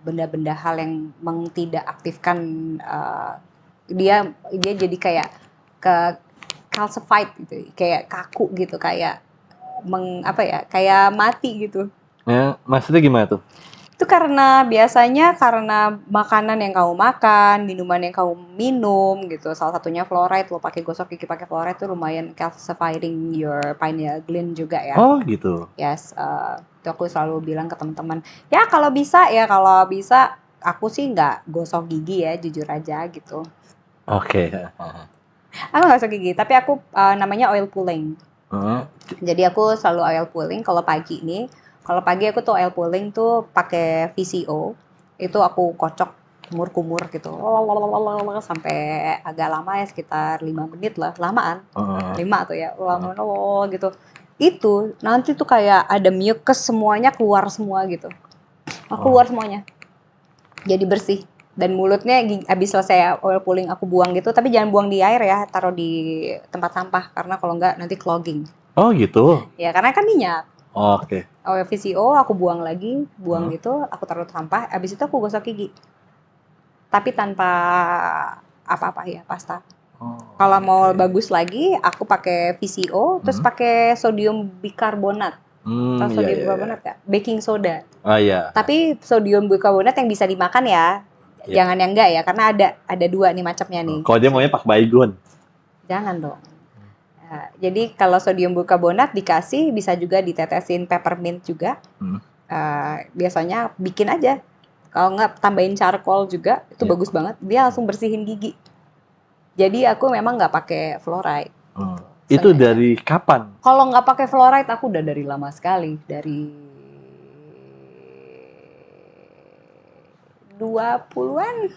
benda-benda hal yang tidak aktifkan dia jadi kayak calcified gitu, kayak kaku gitu, kayak kayak mati gitu. Ya, maksudnya gimana tuh? Itu biasanya karena makanan yang kamu makan, minuman yang kamu minum gitu. Salah satunya fluoride, lo pakai gosok gigi pakai fluoride tuh lumayan calcifying your pineal gland juga ya. Oh gitu. Yes, itu aku selalu bilang ke teman-teman. Ya kalau bisa aku sih nggak gosok gigi ya, jujur aja gitu. Oke. Aku nggak gosok gigi, tapi aku namanya oil pulling. Jadi aku selalu oil pulling kalau pagi nih. Kalau pagi aku tuh oil pulling tuh pakai VCO. Itu aku kocok kumur-kumur gitu. Sampai agak lama ya, sekitar 5 menit lah. Lamaan. 5 tuh ya. Gitu. Itu nanti tuh kayak ada mucus semuanya keluar semua gitu. Keluar semuanya. Jadi bersih. Dan mulutnya habis selesai oil pulling aku buang gitu, tapi jangan buang di air ya, taruh di tempat sampah karena kalau enggak nanti clogging. Oh gitu. Ya karena kan minyak. Oke. Oil VCO aku buang lagi, gitu, aku taruh sampah, habis itu aku gosok gigi. Tapi tanpa apa-apa ya, pasta. Kalau mau bagus lagi, aku pakai VCO, terus pakai sodium bikarbonat. Tahu sodium bikarbonat nggak? Baking soda. Oh iya. Tapi sodium bikarbonat yang bisa dimakan ya. Jangan yang enggak ya, karena ada 2 nih macamnya nih. Kalau dia maunya pakai baygon. Jangan dong. Nah, jadi kalau sodium bikarbonat dikasih, bisa juga ditetesin peppermint juga. Biasanya bikin aja. Kalau nggak tambahin charcoal juga, itu bagus banget. Dia langsung bersihin gigi. Jadi aku memang nggak pakai fluoride. Itu dari kapan? Kalau nggak pakai fluoride, aku udah dari lama sekali. Dari 20-an.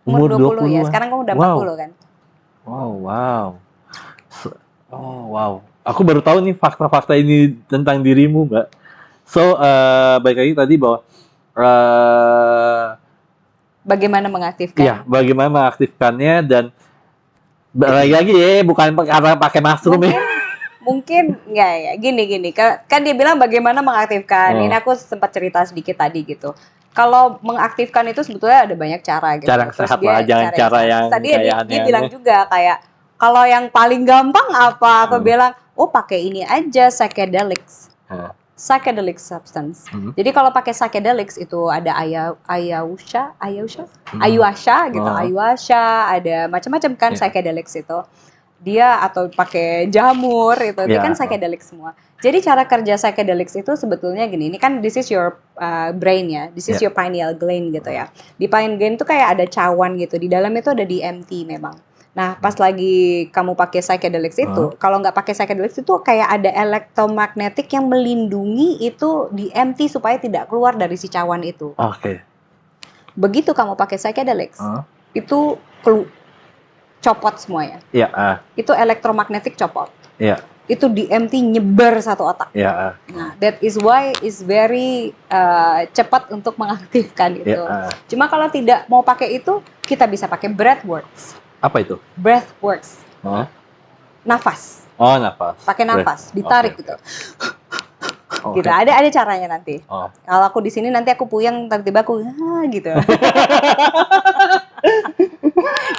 Umur 20 ya. Sekarang kamu udah 40 kan? Wow. Wow. Aku baru tahu nih fakta-fakta ini tentang dirimu, Mbak. So, baik lagi tadi bahwa bagaimana mengaktifkan? Iya, bagaimana mengaktifkannya dan lagi ya, bukan karena pakai mushroom ya. Mungkin nggak ya, gini. Kan dia bilang bagaimana mengaktifkan. Ini aku sempat cerita sedikit tadi gitu. Kalau mengaktifkan itu sebetulnya ada banyak cara gitu. Cara sehat lah, jangan cara yang tadi dia bilang juga kayak, kalau yang paling gampang apa? Aku bilang, pakai ini aja, psychedelics. Psychedelic substance. Jadi kalau pakai psychedelics itu ada ayahuasca gitu, ayahuasca, ada macam-macam kan psychedelics itu. Dia atau pakai jamur itu kan psychedelic semua. Jadi cara kerja psychedelics itu sebetulnya gini, ini kan this is your brain ya, this is your pineal gland gitu ya. Di pineal gland itu kayak ada cawan gitu, di dalam itu ada DMT memang. Nah, pas lagi kamu pakai psychedelics itu, kalau nggak pakai psychedelics itu kayak ada elektromagnetik yang melindungi itu DMT supaya tidak keluar dari si cawan itu. Oke. Begitu kamu pakai psychedelics, itu copot semuanya. Iya. Itu elektromagnetik copot. Iya. Itu DMT nyebar satu otak. Iya. Nah, that is why is very cepat untuk mengaktifkan itu. Cuma kalau tidak mau pakai itu, kita bisa pakai breathworks. Apa itu? Breathworks. Nafas. Oh, nafas. Pakai nafas, ditarik gitu. Gitu. Ada caranya nanti. Kalau aku di sini nanti aku puyeng, tiba-tiba aku gitu.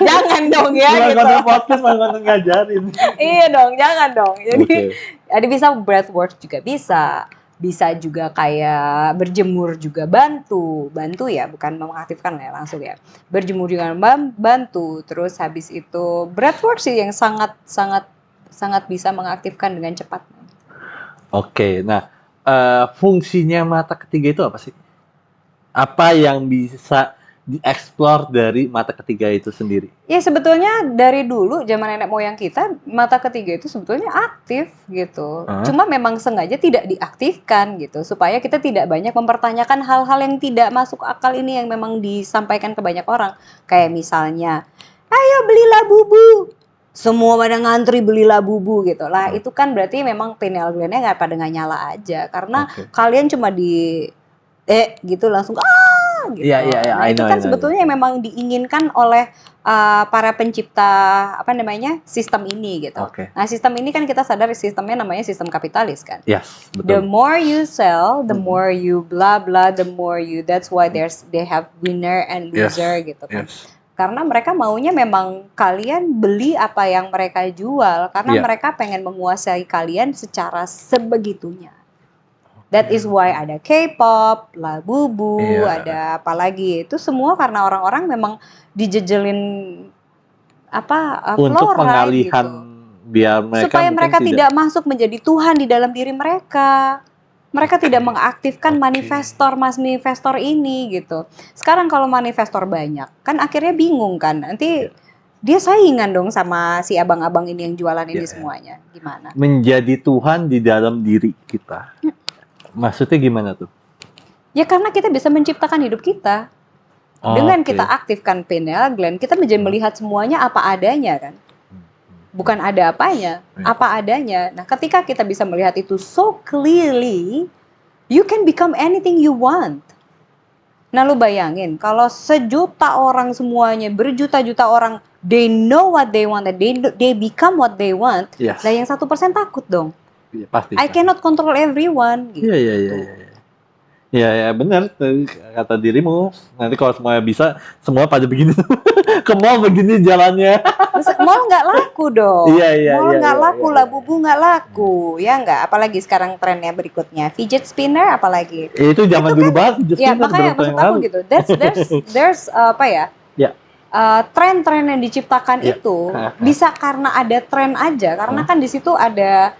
Jangan dong ya gitu. Kalau podcast malah ngajarin. Iya dong, jangan dong. Jadi ada bisa breathwork juga bisa. Bisa juga kayak berjemur juga bantu ya, bukan mengaktifkan ya langsung ya. Berjemur juga bantu. Terus habis itu breathwork sih yang sangat bisa mengaktifkan dengan cepat. Oke, nah fungsinya mata ketiga itu apa sih? Apa yang bisa dieksplor dari mata ketiga itu sendiri? Ya sebetulnya dari dulu zaman nenek moyang kita, mata ketiga itu sebetulnya aktif gitu. Cuma memang sengaja tidak diaktifkan gitu, supaya kita tidak banyak mempertanyakan hal-hal yang tidak masuk akal ini yang memang disampaikan ke banyak orang. Kayak misalnya, ayo belilah bubu. Semua pada ngantri belilah bubu gitu lah. Itu kan berarti memang pineal gland-nya nggak nyala aja. Karena kalian cuma gitu langsung gitu. Nah, itu kan sebetulnya memang diinginkan oleh para pencipta sistem ini gitu. Nah, sistem ini kan kita sadar sistemnya namanya sistem kapitalis kan. Yes, betul. The more you sell, the more you blah blah, the more you, that's why they have winner and loser gitu kan. Karena mereka maunya memang kalian beli apa yang mereka jual, karena mereka pengen menguasai kalian secara sebegitunya. That is why ada K-pop, Labubu, ada apa lagi. Itu semua karena orang-orang memang dijejelin untuk pengalihan gitu. Biar mereka supaya mereka tidak masuk menjadi Tuhan di dalam diri mereka. Mereka tidak mengaktifkan manifestor ini gitu. Sekarang kalau manifestor banyak, kan akhirnya bingung kan. Nanti dia saingan dong sama si abang-abang ini yang jualan ini Ya. semuanya. Gimana? Menjadi Tuhan di dalam diri kita. Maksudnya gimana tuh? Ya karena kita bisa menciptakan hidup kita. Dengan Oke. kita aktifkan pineal gland, kita menjadi melihat semuanya apa adanya kan. Bukan ada apanya, apa adanya. Nah, ketika kita bisa melihat itu so clearly, you can become anything you want. Nah, lu bayangin, kalau sejuta orang semuanya, berjuta-juta orang, they know what they want, they become what they want. Yes. Nah, yang 1% takut dong. Ya, pasti. I cannot control everyone. Gitu. Iya. Ya benar kata dirimu. Nanti kalau semuanya bisa, semua pada begini. Ke mall begini jalannya. Mall nggak laku dong. Iya. Mall nggak laku, labubu nggak laku, ya nggak. Apalagi sekarang trennya berikutnya, fidget spinner, apalagi. Itu zaman dulu banget. Ya makanya maksud aku gitu. There's apa ya? Ya. Tren-tren yang diciptakan itu bisa karena ada tren aja. Karena kan di situ ada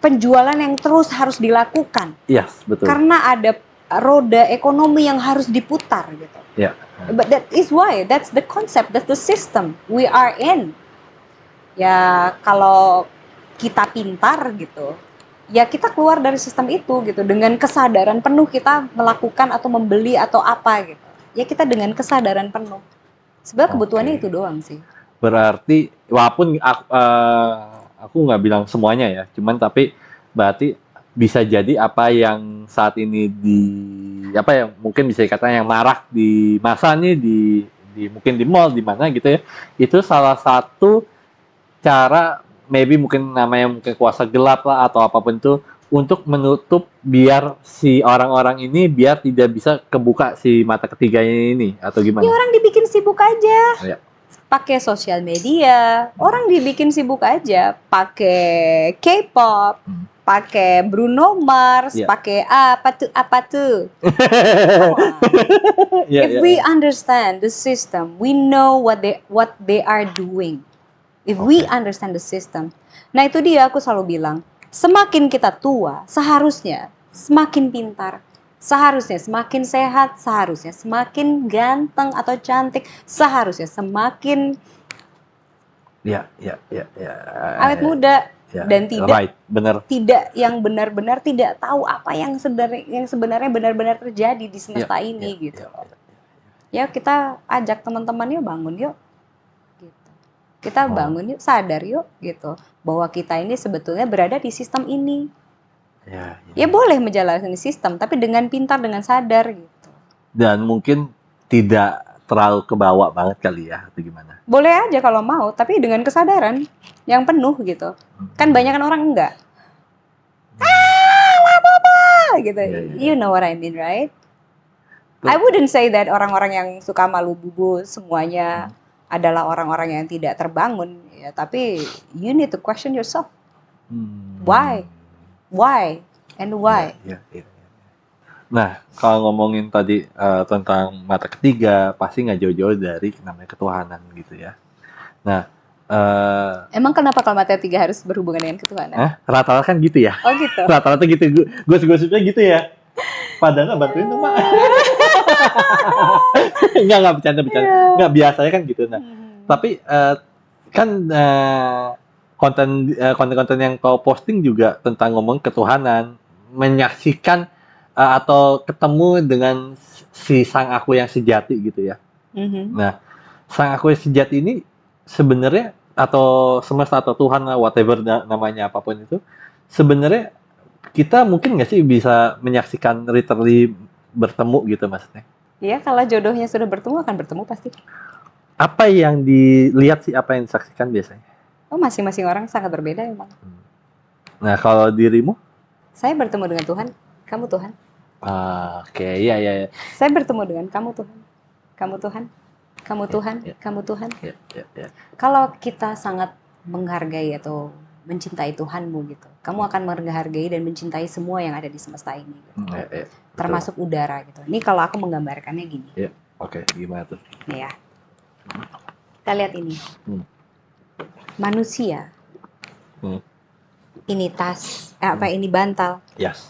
penjualan yang terus harus dilakukan. Yes, betul. Karena ada roda ekonomi yang harus diputar gitu. Ya. But that is why, that's the concept, that's the system we are in. Ya kalau kita pintar gitu, ya kita keluar dari sistem itu gitu dengan kesadaran penuh kita melakukan atau membeli atau apa gitu. Ya kita dengan kesadaran penuh. Sebenarnya kebutuhannya itu doang sih. Berarti walaupun aku nggak bilang semuanya ya, cuman tapi berarti bisa jadi apa yang saat ini mungkin bisa dikatakan yang marak di masa nih di mungkin di mall di mana gitu ya, itu salah satu cara maybe mungkin namanya mungkin kuasa gelap lah atau apapun itu untuk menutup biar si orang-orang ini biar tidak bisa kebuka si mata ketiganya ini atau gimana? Ya orang dibikin sibuk aja. Ya. Pakai sosial media, orang dibikin sibuk aja, pakai K-pop, pakai Bruno Mars, pakai apa tuh. If we understand the system, we know what they are doing. If we understand the system, nah itu dia aku selalu bilang, semakin kita tua, seharusnya semakin pintar. Seharusnya semakin sehat, seharusnya semakin ganteng atau cantik, seharusnya semakin awet muda dan tidak yang benar-benar tidak tahu apa yang sebenarnya benar-benar terjadi di semesta ini gitu. Ya kita ajak teman-teman yuk bangun yuk. Gitu. Kita bangun yuk, sadar yuk gitu bahwa kita ini sebetulnya berada di sistem ini. Ya boleh menjalani sistem, tapi dengan pintar, dengan sadar gitu. Dan mungkin tidak terlalu kebawa banget kali ya, atau gimana? Boleh aja kalau mau, tapi dengan kesadaran yang penuh gitu. Kan banyak orang enggak. Apa gitu. You know what I mean, right? I wouldn't say that orang-orang yang suka malu bubu semuanya adalah orang-orang yang tidak terbangun, ya. Tapi you need to question yourself. Why? Why? And why? Nah, kalau ngomongin tadi tentang mata ketiga, pasti nggak jauh-jauh dari namanya ketuhanan gitu ya. Nah, emang kenapa kalau mata ketiga harus berhubungan dengan ketuhanan? Rata-rata kan gitu ya. Oh gitu. Rata-rata gitu. Gosip-gosipnya gitu ya. Padahal nggak bantuin tuh, Mak. Nggak bercanda. Nggak, biasanya kan gitu. Nah, tapi kan konten-konten yang kau posting juga tentang ngomong ketuhanan, menyaksikan atau ketemu dengan si sang aku yang sejati gitu ya. Nah, sang aku yang sejati ini sebenarnya atau semesta atau Tuhan whatever namanya apapun itu, sebenarnya kita mungkin nggak sih bisa menyaksikan literally bertemu gitu maksudnya? Iya, kalau jodohnya sudah bertemu akan bertemu pasti. Apa yang dilihat sih, apa yang disaksikan biasanya? Oh, masing-masing orang sangat berbeda emang. Nah, kalau dirimu? Saya bertemu dengan Tuhan, kamu Tuhan. Oke, iya. Saya bertemu dengan kamu Tuhan, kamu Tuhan, kamu Tuhan, kamu Tuhan. Kalau kita sangat menghargai atau mencintai Tuhanmu gitu, kamu akan menghargai dan mencintai semua yang ada di semesta ini, gitu. Termasuk udara gitu. Ini kalau aku menggambarkannya gini. Oke, gimana tuh? Nih ya, kita lihat ini. Manusia, ini tas, ini bantal,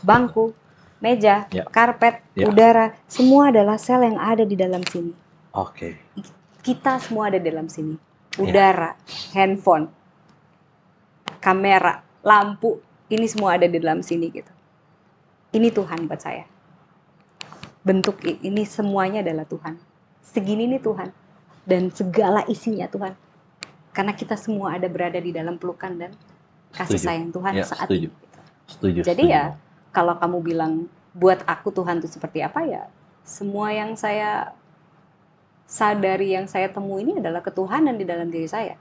bangku, meja, karpet, udara, semua adalah sel yang ada di dalam sini. Oke. Kita semua ada dalam sini. Udara, handphone, kamera, lampu, ini semua ada di dalam sini gitu. Ini Tuhan buat saya. Bentuk ini semuanya adalah Tuhan. Segini nih Tuhan. Dan segala isinya Tuhan. Karena kita semua ada berada di dalam pelukan dan kasih sayang Tuhan saat ini. Setuju. Jadi ya, kalau kamu bilang buat aku Tuhan itu seperti apa ya, semua yang saya sadari, yang saya temui ini adalah ketuhanan di dalam diri saya.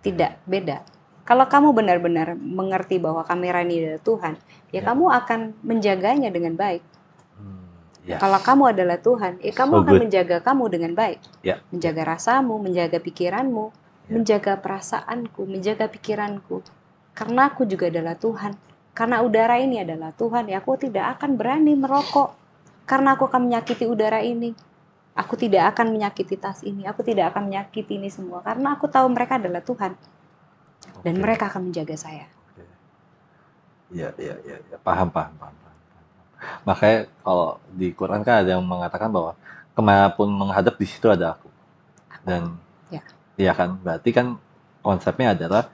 Tidak beda. Kalau kamu benar-benar mengerti bahwa kamera ini adalah Tuhan, ya kamu akan menjaganya dengan baik. Kalau kamu adalah Tuhan, kamu akan menjaga kamu dengan baik. Menjaga rasamu, menjaga pikiranmu, menjaga perasaanku, menjaga pikiranku. Karena aku juga adalah Tuhan. Karena udara ini adalah Tuhan, ya aku tidak akan berani merokok. Karena aku akan menyakiti udara ini. Aku tidak akan menyakiti tas ini. Aku tidak akan menyakiti ini semua. Karena aku tahu mereka adalah Tuhan. Dan mereka akan menjaga saya. Iya. Paham. Makanya kalau di Quran kan ada yang mengatakan bahwa kemanapun menghadap di situ ada aku. Dan iya kan, berarti kan konsepnya adalah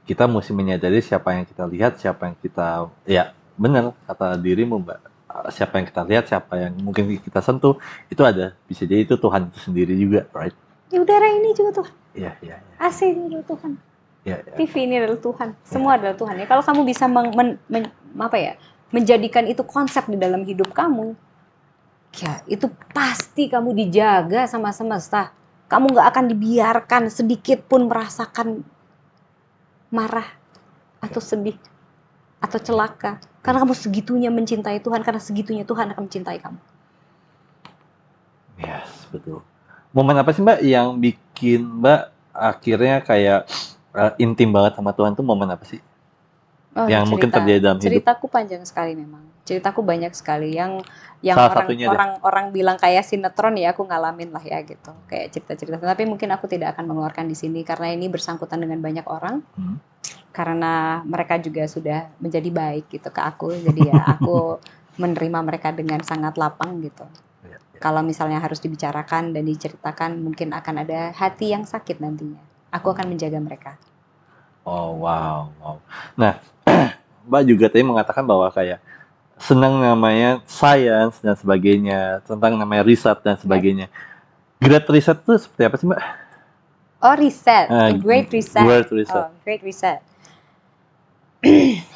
kita mesti menyadari siapa yang kita lihat, siapa yang kita, ya benar kata dirimu Mbak, siapa yang kita lihat, siapa yang mungkin kita sentuh, itu ada, bisa jadi itu Tuhan itu sendiri juga, right? Di udara ini juga Tuhan. Iya. AC ini adalah Tuhan. Ya. TV ini adalah Tuhan. Semua adalah Tuhan. Ya, kalau kamu bisa menjadikan itu konsep di dalam hidup kamu, ya itu pasti kamu dijaga sama semesta. Kamu gak akan dibiarkan sedikit pun merasakan marah atau sedih atau celaka. Karena kamu segitunya mencintai Tuhan, karena segitunya Tuhan akan mencintai kamu. Yes, betul. Momen apa sih Mbak yang bikin Mbak akhirnya kayak intim banget sama Tuhan tuh momen apa sih? Yang mungkin terjadi dalam hidup. Ceritaku panjang sekali memang. Ceritaku banyak sekali yang orang bilang kayak sinetron, ya aku ngalamin lah ya gitu. Kayak cerita-cerita. Tapi mungkin aku tidak akan mengeluarkan di sini karena ini bersangkutan dengan banyak orang. Karena mereka juga sudah menjadi baik gitu ke aku. Jadi ya aku menerima mereka dengan sangat lapang gitu. Kalau misalnya harus dibicarakan dan diceritakan, mungkin akan ada hati yang sakit nantinya. Aku akan menjaga mereka. Oh wow. Nah, Mbak juga tadi mengatakan bahwa kayak senang namanya science dan sebagainya, tentang namanya riset dan sebagainya. Great Reset itu seperti apa sih Mbak? Oh, riset. Great Reset. Oh, Great Reset.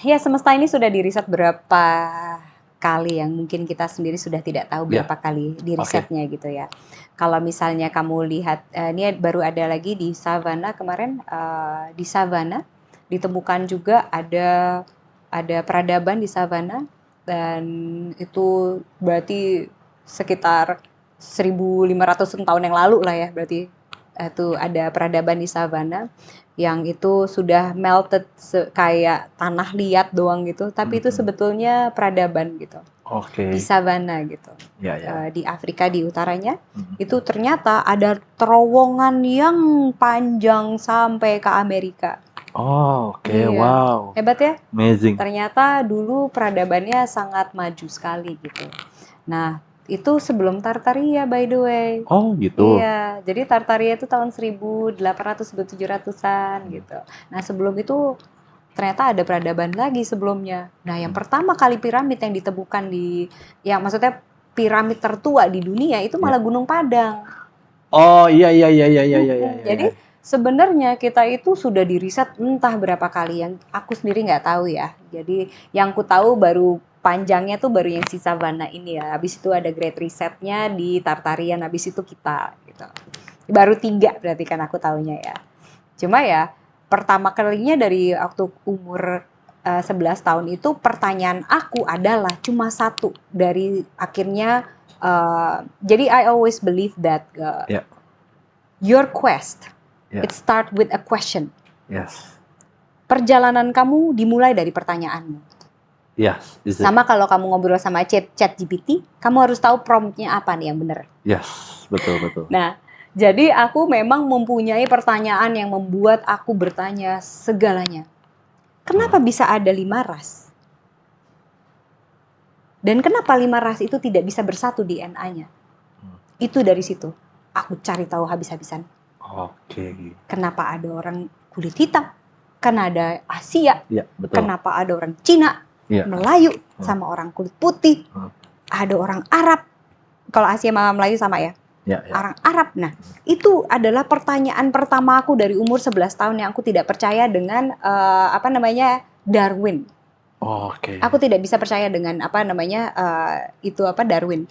Ya, semesta ini sudah diriset berapa kali yang mungkin kita sendiri sudah tidak tahu berapa kali dirisetnya gitu ya. Kalau misalnya kamu lihat, ini baru ada lagi di Savannah kemarin, di Savannah ditemukan juga ada peradaban di Savannah, dan itu berarti sekitar 1.500 tahun yang lalu lah ya, berarti itu ada peradaban di Savannah yang itu sudah melted kayak tanah liat doang gitu, tapi itu sebetulnya peradaban gitu. Di Savannah gitu. Di Afrika di utaranya, itu ternyata ada terowongan yang panjang sampai ke Amerika. Wow. Hebat ya? Amazing. Ternyata dulu peradabannya sangat maju sekali gitu. Nah, itu sebelum Tartaria by the way. Oh gitu. Iya, jadi Tartaria itu tahun 1800-1700-an gitu. Nah, sebelum itu ternyata ada peradaban lagi sebelumnya. Nah, yang pertama kali piramid yang ditemukan maksudnya piramid tertua di dunia itu malah Gunung Padang. Oh iya. Jadi sebenarnya kita itu sudah diriset entah berapa kali, yang aku sendiri nggak tahu ya. Jadi yang ku tahu baru panjangnya tuh baru yang si Savannah ini ya. Habis itu ada Great Reset-nya di Tartarian, habis itu kita gitu. Baru 3 berarti kan aku tahunya ya. Cuma ya pertama kalinya dari waktu umur 11 tahun itu, pertanyaan aku adalah cuma satu dari akhirnya, jadi I always believe that your quest it start with a question. Yes. Perjalanan kamu dimulai dari pertanyaanmu. Yes. Sama kalau kamu ngobrol sama ChatGPT, kamu harus tahu promptnya apa nih yang benar. Yes, betul. Nah, jadi aku memang mempunyai pertanyaan yang membuat aku bertanya segalanya. Kenapa bisa ada 5 ras? Dan kenapa 5 ras itu tidak bisa bersatu DNA-nya? Itu dari situ aku cari tahu habis-habisan. Oke. Kenapa ada orang kulit hitam? Karena ada Asia. Ya, betul. Kenapa ada orang Cina, Melayu, sama orang kulit putih? Ada orang Arab. Kalau Asia sama Melayu sama ya? Orang Arab. Nah, itu adalah pertanyaan pertama aku dari umur 11 tahun yang aku tidak percaya dengan Darwin. Oke. Aku tidak bisa percaya dengan Darwin.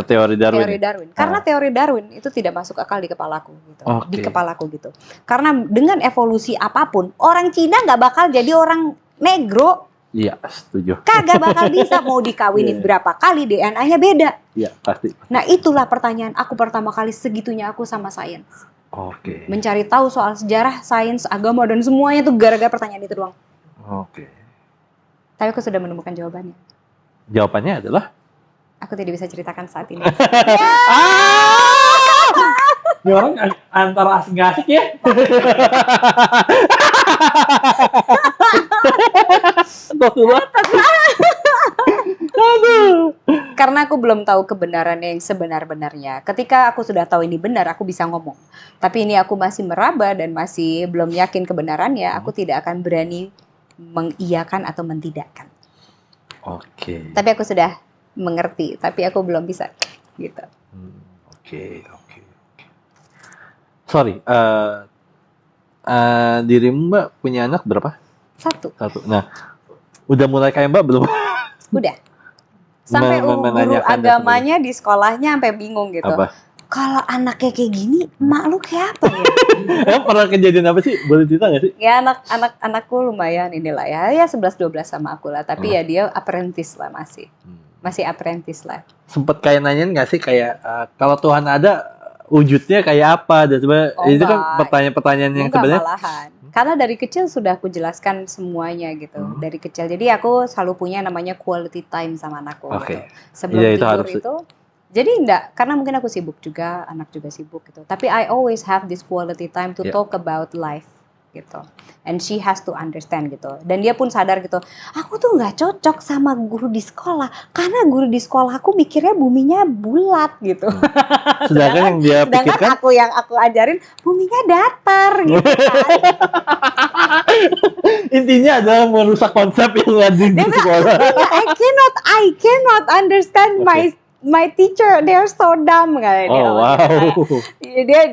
Teori Darwin. Teori Darwin. Karena teori Darwin itu tidak masuk akal di kepalaku gitu. Di kepalaku gitu. Karena dengan evolusi apapun, orang Cina nggak bakal jadi orang negro. Iya, setuju. Kagak bakal bisa, mau dikawinin berapa kali DNA-nya beda. Iya, pasti. Nah, itulah pertanyaan aku pertama kali segitunya aku sama sains. Oke. Mencari tahu soal sejarah, sains, agama, dan semuanya tuh gara-gara pertanyaan itu doang. Oke. Tapi aku sudah menemukan jawabannya. Jawabannya adalah? Aku tidak bisa ceritakan saat ini. Ini orang antara asik gak asik ya? Karena aku belum tahu kebenarannya yang sebenar-benarnya. Ketika aku sudah tahu ini benar, aku bisa ngomong. Tapi ini aku masih meraba dan masih belum yakin kebenarannya. Aku tidak akan berani mengiyakan atau mentidakkan. Oke. Tapi aku sudah mengerti. Tapi aku belum bisa gitu. Oke. Sorry. Dirimu Mbak punya anak berapa? Satu. Nah, udah mulai kayak Mbak belum? Udah. Sampai guru agamanya di sekolahnya sampai bingung gitu. Apa? Kalau anaknya kayak gini, emak lu kayak apa ya? Pernah kejadian apa sih? Boleh cerita nggak sih? Ya anakku lumayan inilah ya 11-12 sama aku lah. Tapi ya dia apprentice lah masih apprentice lah. Sempet kayak nanyain nggak sih kayak kalau Tuhan ada wujudnya kayak apa? Dan itu kan pertanyaan-pertanyaan yang sebenarnya. Malahan. Karena dari kecil sudah aku jelaskan semuanya gitu. Dari kecil. Jadi aku selalu punya namanya quality time sama anakku. Gitu. Sebelum tidur itu. Jadi karena mungkin aku sibuk juga, anak juga sibuk gitu. Tapi I always have this quality time to talk about life gitu. And she has to understand gitu. Dan dia pun sadar gitu, aku tuh nggak cocok sama guru di sekolah. Karena guru di sekolah aku mikirnya buminya bulat gitu. Sedangkan yang dia pikirkan, yang aku ajarin buminya datar gitu kan. Intinya adalah merusak konsep yang ada di sekolah. I cannot understand my teacher, they're so dumb kayak dia. Wow.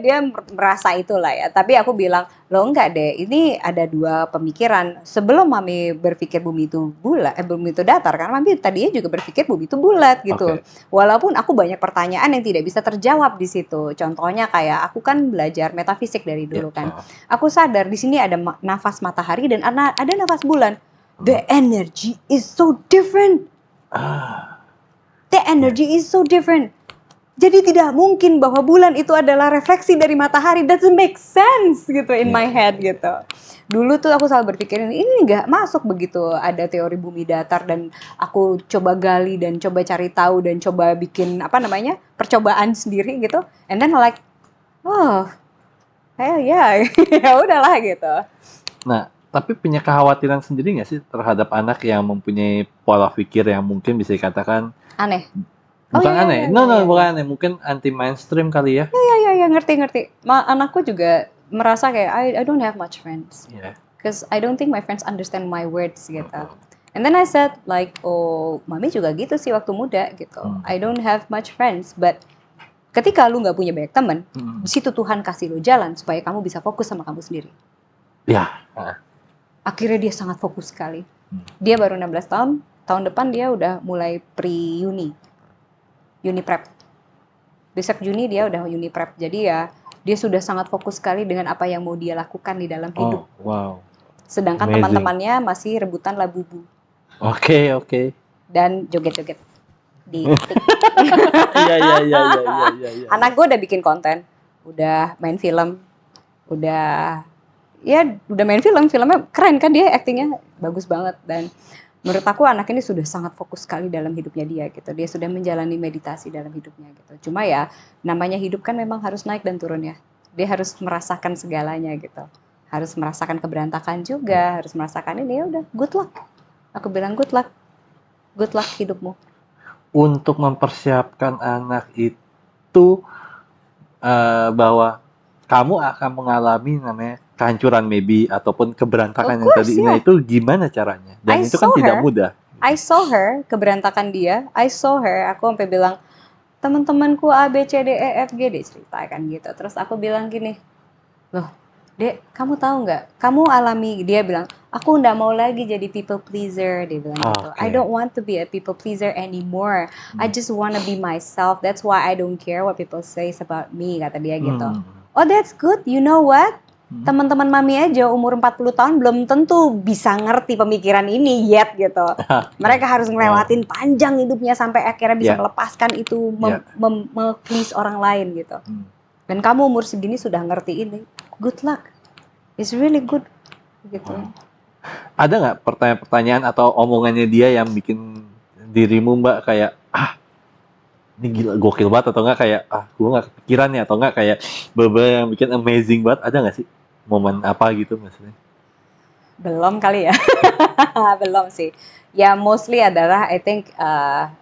Dia merasa itulah ya. Tapi aku bilang, "Loh enggak deh, ini ada dua pemikiran. Sebelum Mami berpikir bumi itu bulat, bumi itu datar, karena Mami tadinya juga berpikir bumi itu bulat gitu. Walaupun aku banyak pertanyaan yang tidak bisa terjawab di situ. Contohnya kayak aku kan belajar metafisik dari dulu kan. Aku sadar di sini ada nafas matahari dan ada nafas bulan. The energy is so different. The energy is so different. Jadi tidak mungkin bahwa bulan itu adalah refleksi dari matahari. Doesn't make sense gitu in my head gitu. Dulu tuh aku selalu berpikir ini nggak masuk begitu ada teori bumi datar dan aku coba gali dan coba cari tahu dan coba bikin percobaan sendiri gitu. And then like, ya udahlah gitu. Nah, tapi punya kekhawatiran sendiri nggak sih terhadap anak yang mempunyai pola pikir yang mungkin bisa dikatakan aneh? Bukan aneh, bukan aneh, mungkin anti mainstream kali ya? Ya, ngerti. Anakku juga merasa kayak I don't have much friends, because I don't think my friends understand my words gitu. And then I said like, oh, Mami juga gitu sih waktu muda gitu. I don't have much friends, but ketika lu nggak punya banyak teman, di situ Tuhan kasih lu jalan supaya kamu bisa fokus sama kamu sendiri. Ya. Akhirnya dia sangat fokus sekali. Dia baru 16 tahun. Tahun depan dia udah mulai uni prep. Besok Juni dia udah uni prep. Jadi ya dia sudah sangat fokus sekali dengan apa yang mau dia lakukan di dalam hidup. Wow. Sedangkan teman-temannya masih rebutan labubu. Oke. Dan joget-joget di Iya. Anak gue udah bikin konten, udah main film, udah main filmnya keren kan, dia aktingnya bagus banget. Dan menurut aku anak ini sudah sangat fokus sekali dalam hidupnya dia gitu. Dia sudah menjalani meditasi dalam hidupnya gitu. Cuma ya namanya hidup kan memang harus naik dan turun ya. Dia harus merasakan segalanya gitu. Harus merasakan keberantakan juga, harus merasakan ini, ya udah good luck. Aku bilang good luck. Good luck hidupmu. Untuk mempersiapkan anak itu itu bahwa kamu akan mengalami namanya kehancuran maybe ataupun keberantakan Of yang course, tadi. Nah, itu gimana caranya? Dan I itu kan saw tidak her. mudah. I saw her, keberantakan dia. I saw her, aku sampai bilang, teman-temanku A, B, C, D, E, F, G, D, ceritakan gitu. Terus aku bilang gini, loh, Dek, kamu tahu nggak? Kamu alami, dia bilang, aku nggak mau lagi jadi people pleaser, dia bilang gitu. Oke. I don't want to be a people pleaser anymore. I just wanna be myself. That's why I don't care what people say about me, kata dia gitu. Oh, that's good. You know what? Teman-teman mami aja umur 40 tahun belum tentu bisa ngerti pemikiran ini yet gitu. Mereka harus ngelewatin panjang hidupnya sampai akhirnya bisa melepaskan itu, please orang lain gitu. Dan kamu umur segini sudah ngerti ini. Good luck. It's really good gitu. Ada nggak pertanyaan-pertanyaan atau omongannya dia yang bikin dirimu Mbak kayak ini gila gokil banget, atau nggak kayak gue nggak kepikiran ya, atau nggak kayak beberapa yang bikin amazing banget? Ada nggak sih momen apa gitu maksudnya? Belum kali ya. Belum sih. Ya mostly adalah I think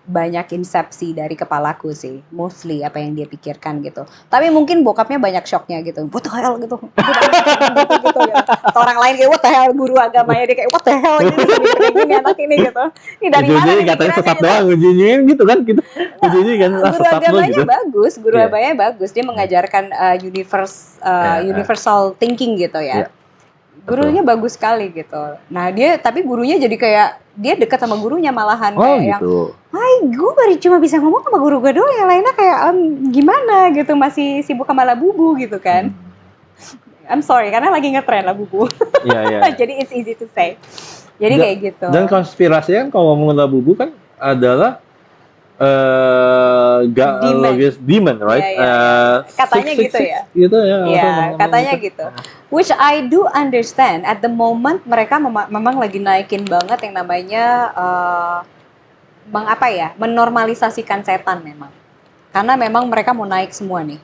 banyak insepsi dari kepalaku sih. Mostly apa yang dia pikirkan gitu. Tapi mungkin bokapnya banyak shocknya gitu. What the hell gitu. gitu ya. Atau orang lain kayak what the hell, guru agamanya dia kayak what the hell ini kayak gini anak ini gitu. Ini dari mana nih Katanya sesat gitu. doang ujinya gitu kan gitu. Ujinya kan Guru agamanya gitu. Bagus, guru agamanya bagus. Dia mengajarkan universal thinking gitu ya. Gurunya bagus sekali gitu. Nah dia, tapi gurunya jadi kayak, dia dekat sama gurunya malahan kayak gitu. yang, gue baru cuma bisa ngomong sama guru gue doang, yang lainnya kayak gimana gitu, masih sibuk sama Labubu gitu kan. I'm sorry, karena lagi ngetren Labubu. Iya. Jadi it's easy to say. Jadi kayak gitu. Dan konspirasi kan kalau ngomong Labubu kan adalah demon, right? Katanya 666, gitu ya. Gitu ya. Iya, katanya gitu. Which I do understand. At the moment mereka memang lagi naikin banget yang namanya menormalisasikan setan memang. Karena memang mereka mau naik semua nih.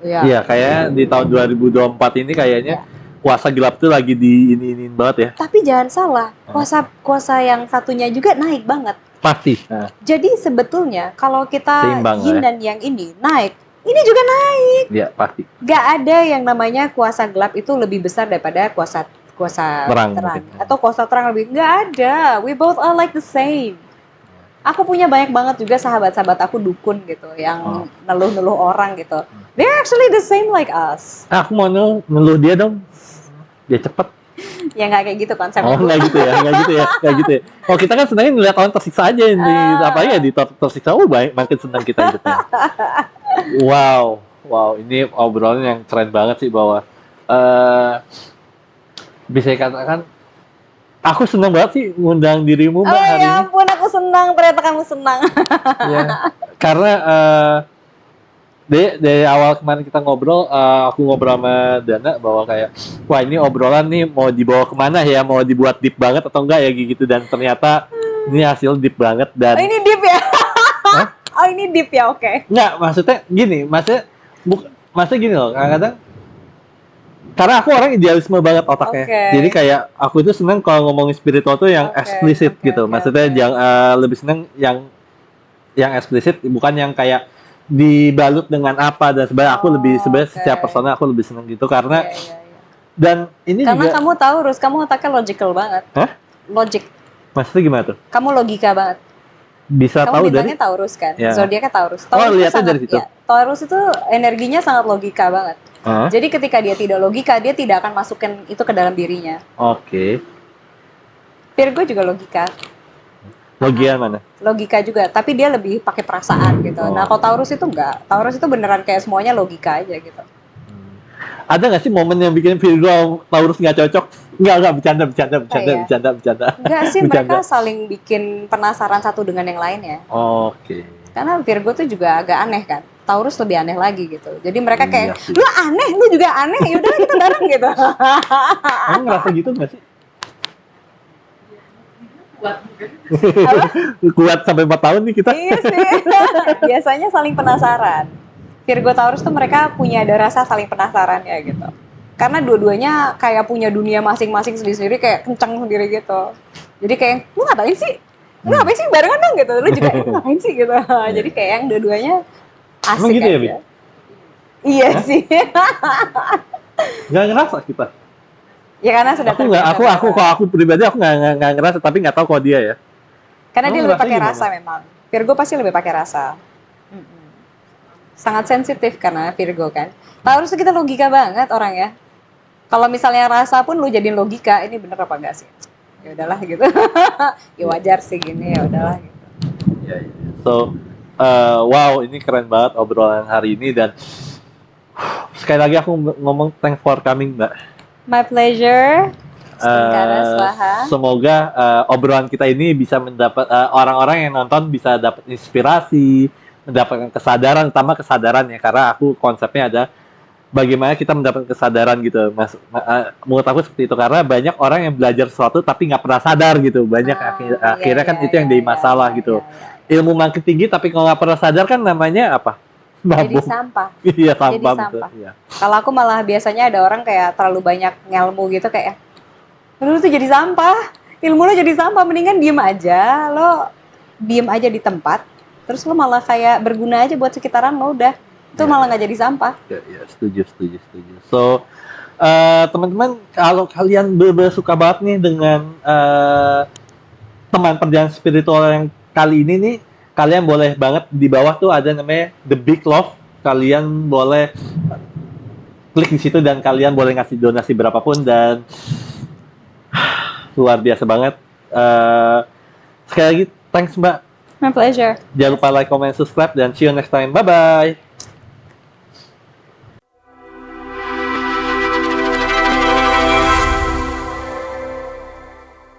Iya, kayak di tahun 2024 ini kayaknya kuasa gelap tuh lagi ini banget ya. Tapi jangan salah, kuasa yang satunya juga naik banget. Pasti. Jadi sebetulnya kalau kita seimbang yin dan yang ini naik, ini juga naik. Iya, pasti. Gak ada yang namanya kuasa gelap itu lebih besar daripada kuasa terang. Atau kuasa terang lebih, gak ada. We both are like the same. Aku punya banyak banget juga sahabat-sahabat aku dukun gitu, yang neluh-neluh orang gitu. They're actually the same like us. Aku mau neluh dia dong. Dia cepet. Ya nggak kayak gitu konsepnya. Nggak gitu ya. Oh, kita kan senangnya ngeliat orang tersiksa aja, di tersiksa. Makin senang kita hidupnya. Wow, ini obrolan yang keren banget sih, bahwa bisa dikatakan aku senang banget sih ngundang dirimu Mbak hari ini. Ya ampun, aku senang, ternyata kamu senang. Ya, karena dari awal kemarin kita ngobrol, aku ngobrol sama Dana bahwa kayak, wah ini obrolan nih mau dibawa kemana ya, mau dibuat deep banget atau enggak ya gitu, dan ternyata ini hasil deep banget. Dan ini deep ya? Oh ini deep ya, oke. Enggak, maksudnya gini, maksudnya gini loh, kadang-kadang karena aku orang idealisme banget otaknya, jadi kayak aku itu seneng kalau ngomongin spiritual tuh yang eksplisit gitu, maksudnya lebih seneng yang eksplisit, bukan yang kayak dibalut dengan apa dan sebagainya. Aku lebih sebenarnya secara personal aku lebih seneng gitu, karena dan ini karena juga kamu Taurus, kamu otaknya logical banget. Logic. Maksudnya gimana tuh? Kamu logika banget. Bisa kamu tahu dari Taurus kan, zodiaknya Taurus. Lihatnya dari situ. Taurus itu energinya sangat logika banget. Jadi ketika dia tidak logika, dia tidak akan masukin itu ke dalam dirinya. Virgo juga logika. Logika mana? Logika juga, tapi dia lebih pakai perasaan gitu. Nah, kalau Taurus itu enggak. Taurus itu beneran kayak semuanya logika aja gitu. Ada nggak sih momen yang bikin Virgo Taurus nggak cocok? Nggak, bercanda. Enggak sih, mereka saling bikin penasaran satu dengan yang lainnya. Karena Virgo tuh juga agak aneh kan. Taurus lebih aneh lagi gitu. Jadi mereka kayak, lu aneh, lu juga aneh, yaudah kita bareng gitu. Kamu ngerasa gitu nggak sih? Kuat sampai 4 tahun nih kita. Iya sih. Biasanya saling penasaran. Virgo Taurus tuh mereka punya ada rasa saling penasaran ya gitu. Karena dua-duanya kayak punya dunia masing-masing sendiri-sendiri, kayak kencang sendiri gitu. Jadi kayak, lu ngapain sih? Lu ngapain sih barengan dong gitu. Lu juga ngapain sih gitu. Jadi kayak yang dua-duanya Asik Emang gitu ya, aja. Bi? Iya sih. Nggak ngerasa kita. Ya karena sudah Aku nggak, terbiasa. kalau aku pribadi aku nggak ngerasa, tapi nggak tahu kalau dia ya. Karena Kamu dia lebih ngerasa pakai gimana? rasa memang. Virgo pasti lebih pakai rasa. Mm-mm. Sangat sensitif karena Virgo kan. Harusnya kita logika banget orang ya. Kalau misalnya rasa pun lu jadiin logika, ini bener apa enggak sih? Ya udahlah gitu. Ya wajar sih gini, ya udahlah gitu. Ya, ya. So, wow, ini keren banget obrolan hari ini, dan sekali lagi aku ngomong thanks for coming, Mbak. My pleasure. Stingkara Swaha. Semoga obrolan kita ini bisa mendapat orang-orang yang nonton bisa dapat inspirasi, mendapatkan kesadaran, utama kesadaran ya, karena aku konsepnya ada bagaimana kita mendapatkan kesadaran gitu, Mas. Menurut aku seperti itu, karena banyak orang yang belajar sesuatu tapi nggak pernah sadar gitu, banyak akhirnya kan itu yang jadi masalah gitu. Ilmu makin tinggi tapi kalau nggak pernah sadar kan namanya apa? Jadi sampah. Iya, sampah. Jadi sampah. Ya. Kalau aku malah biasanya ada orang kayak terlalu banyak ngelmu gitu kayak, lu tuh jadi sampah, ilmu lo jadi sampah, mendingan diem aja, lo diem aja di tempat, terus lo malah kayak berguna aja buat sekitaran lo, udah itu malah nggak jadi sampah. Ya, setuju. So, teman-teman, kalau kalian suka banget nih dengan teman perjalanan spiritual yang kali ini nih, kalian boleh banget di bawah tuh ada namanya The Big Love, kalian boleh klik di situ dan kalian boleh ngasih donasi berapapun, dan luar biasa banget. Sekali lagi, thanks Mbak. My pleasure. Jangan lupa like, comment, subscribe, dan see you next time. Bye-bye.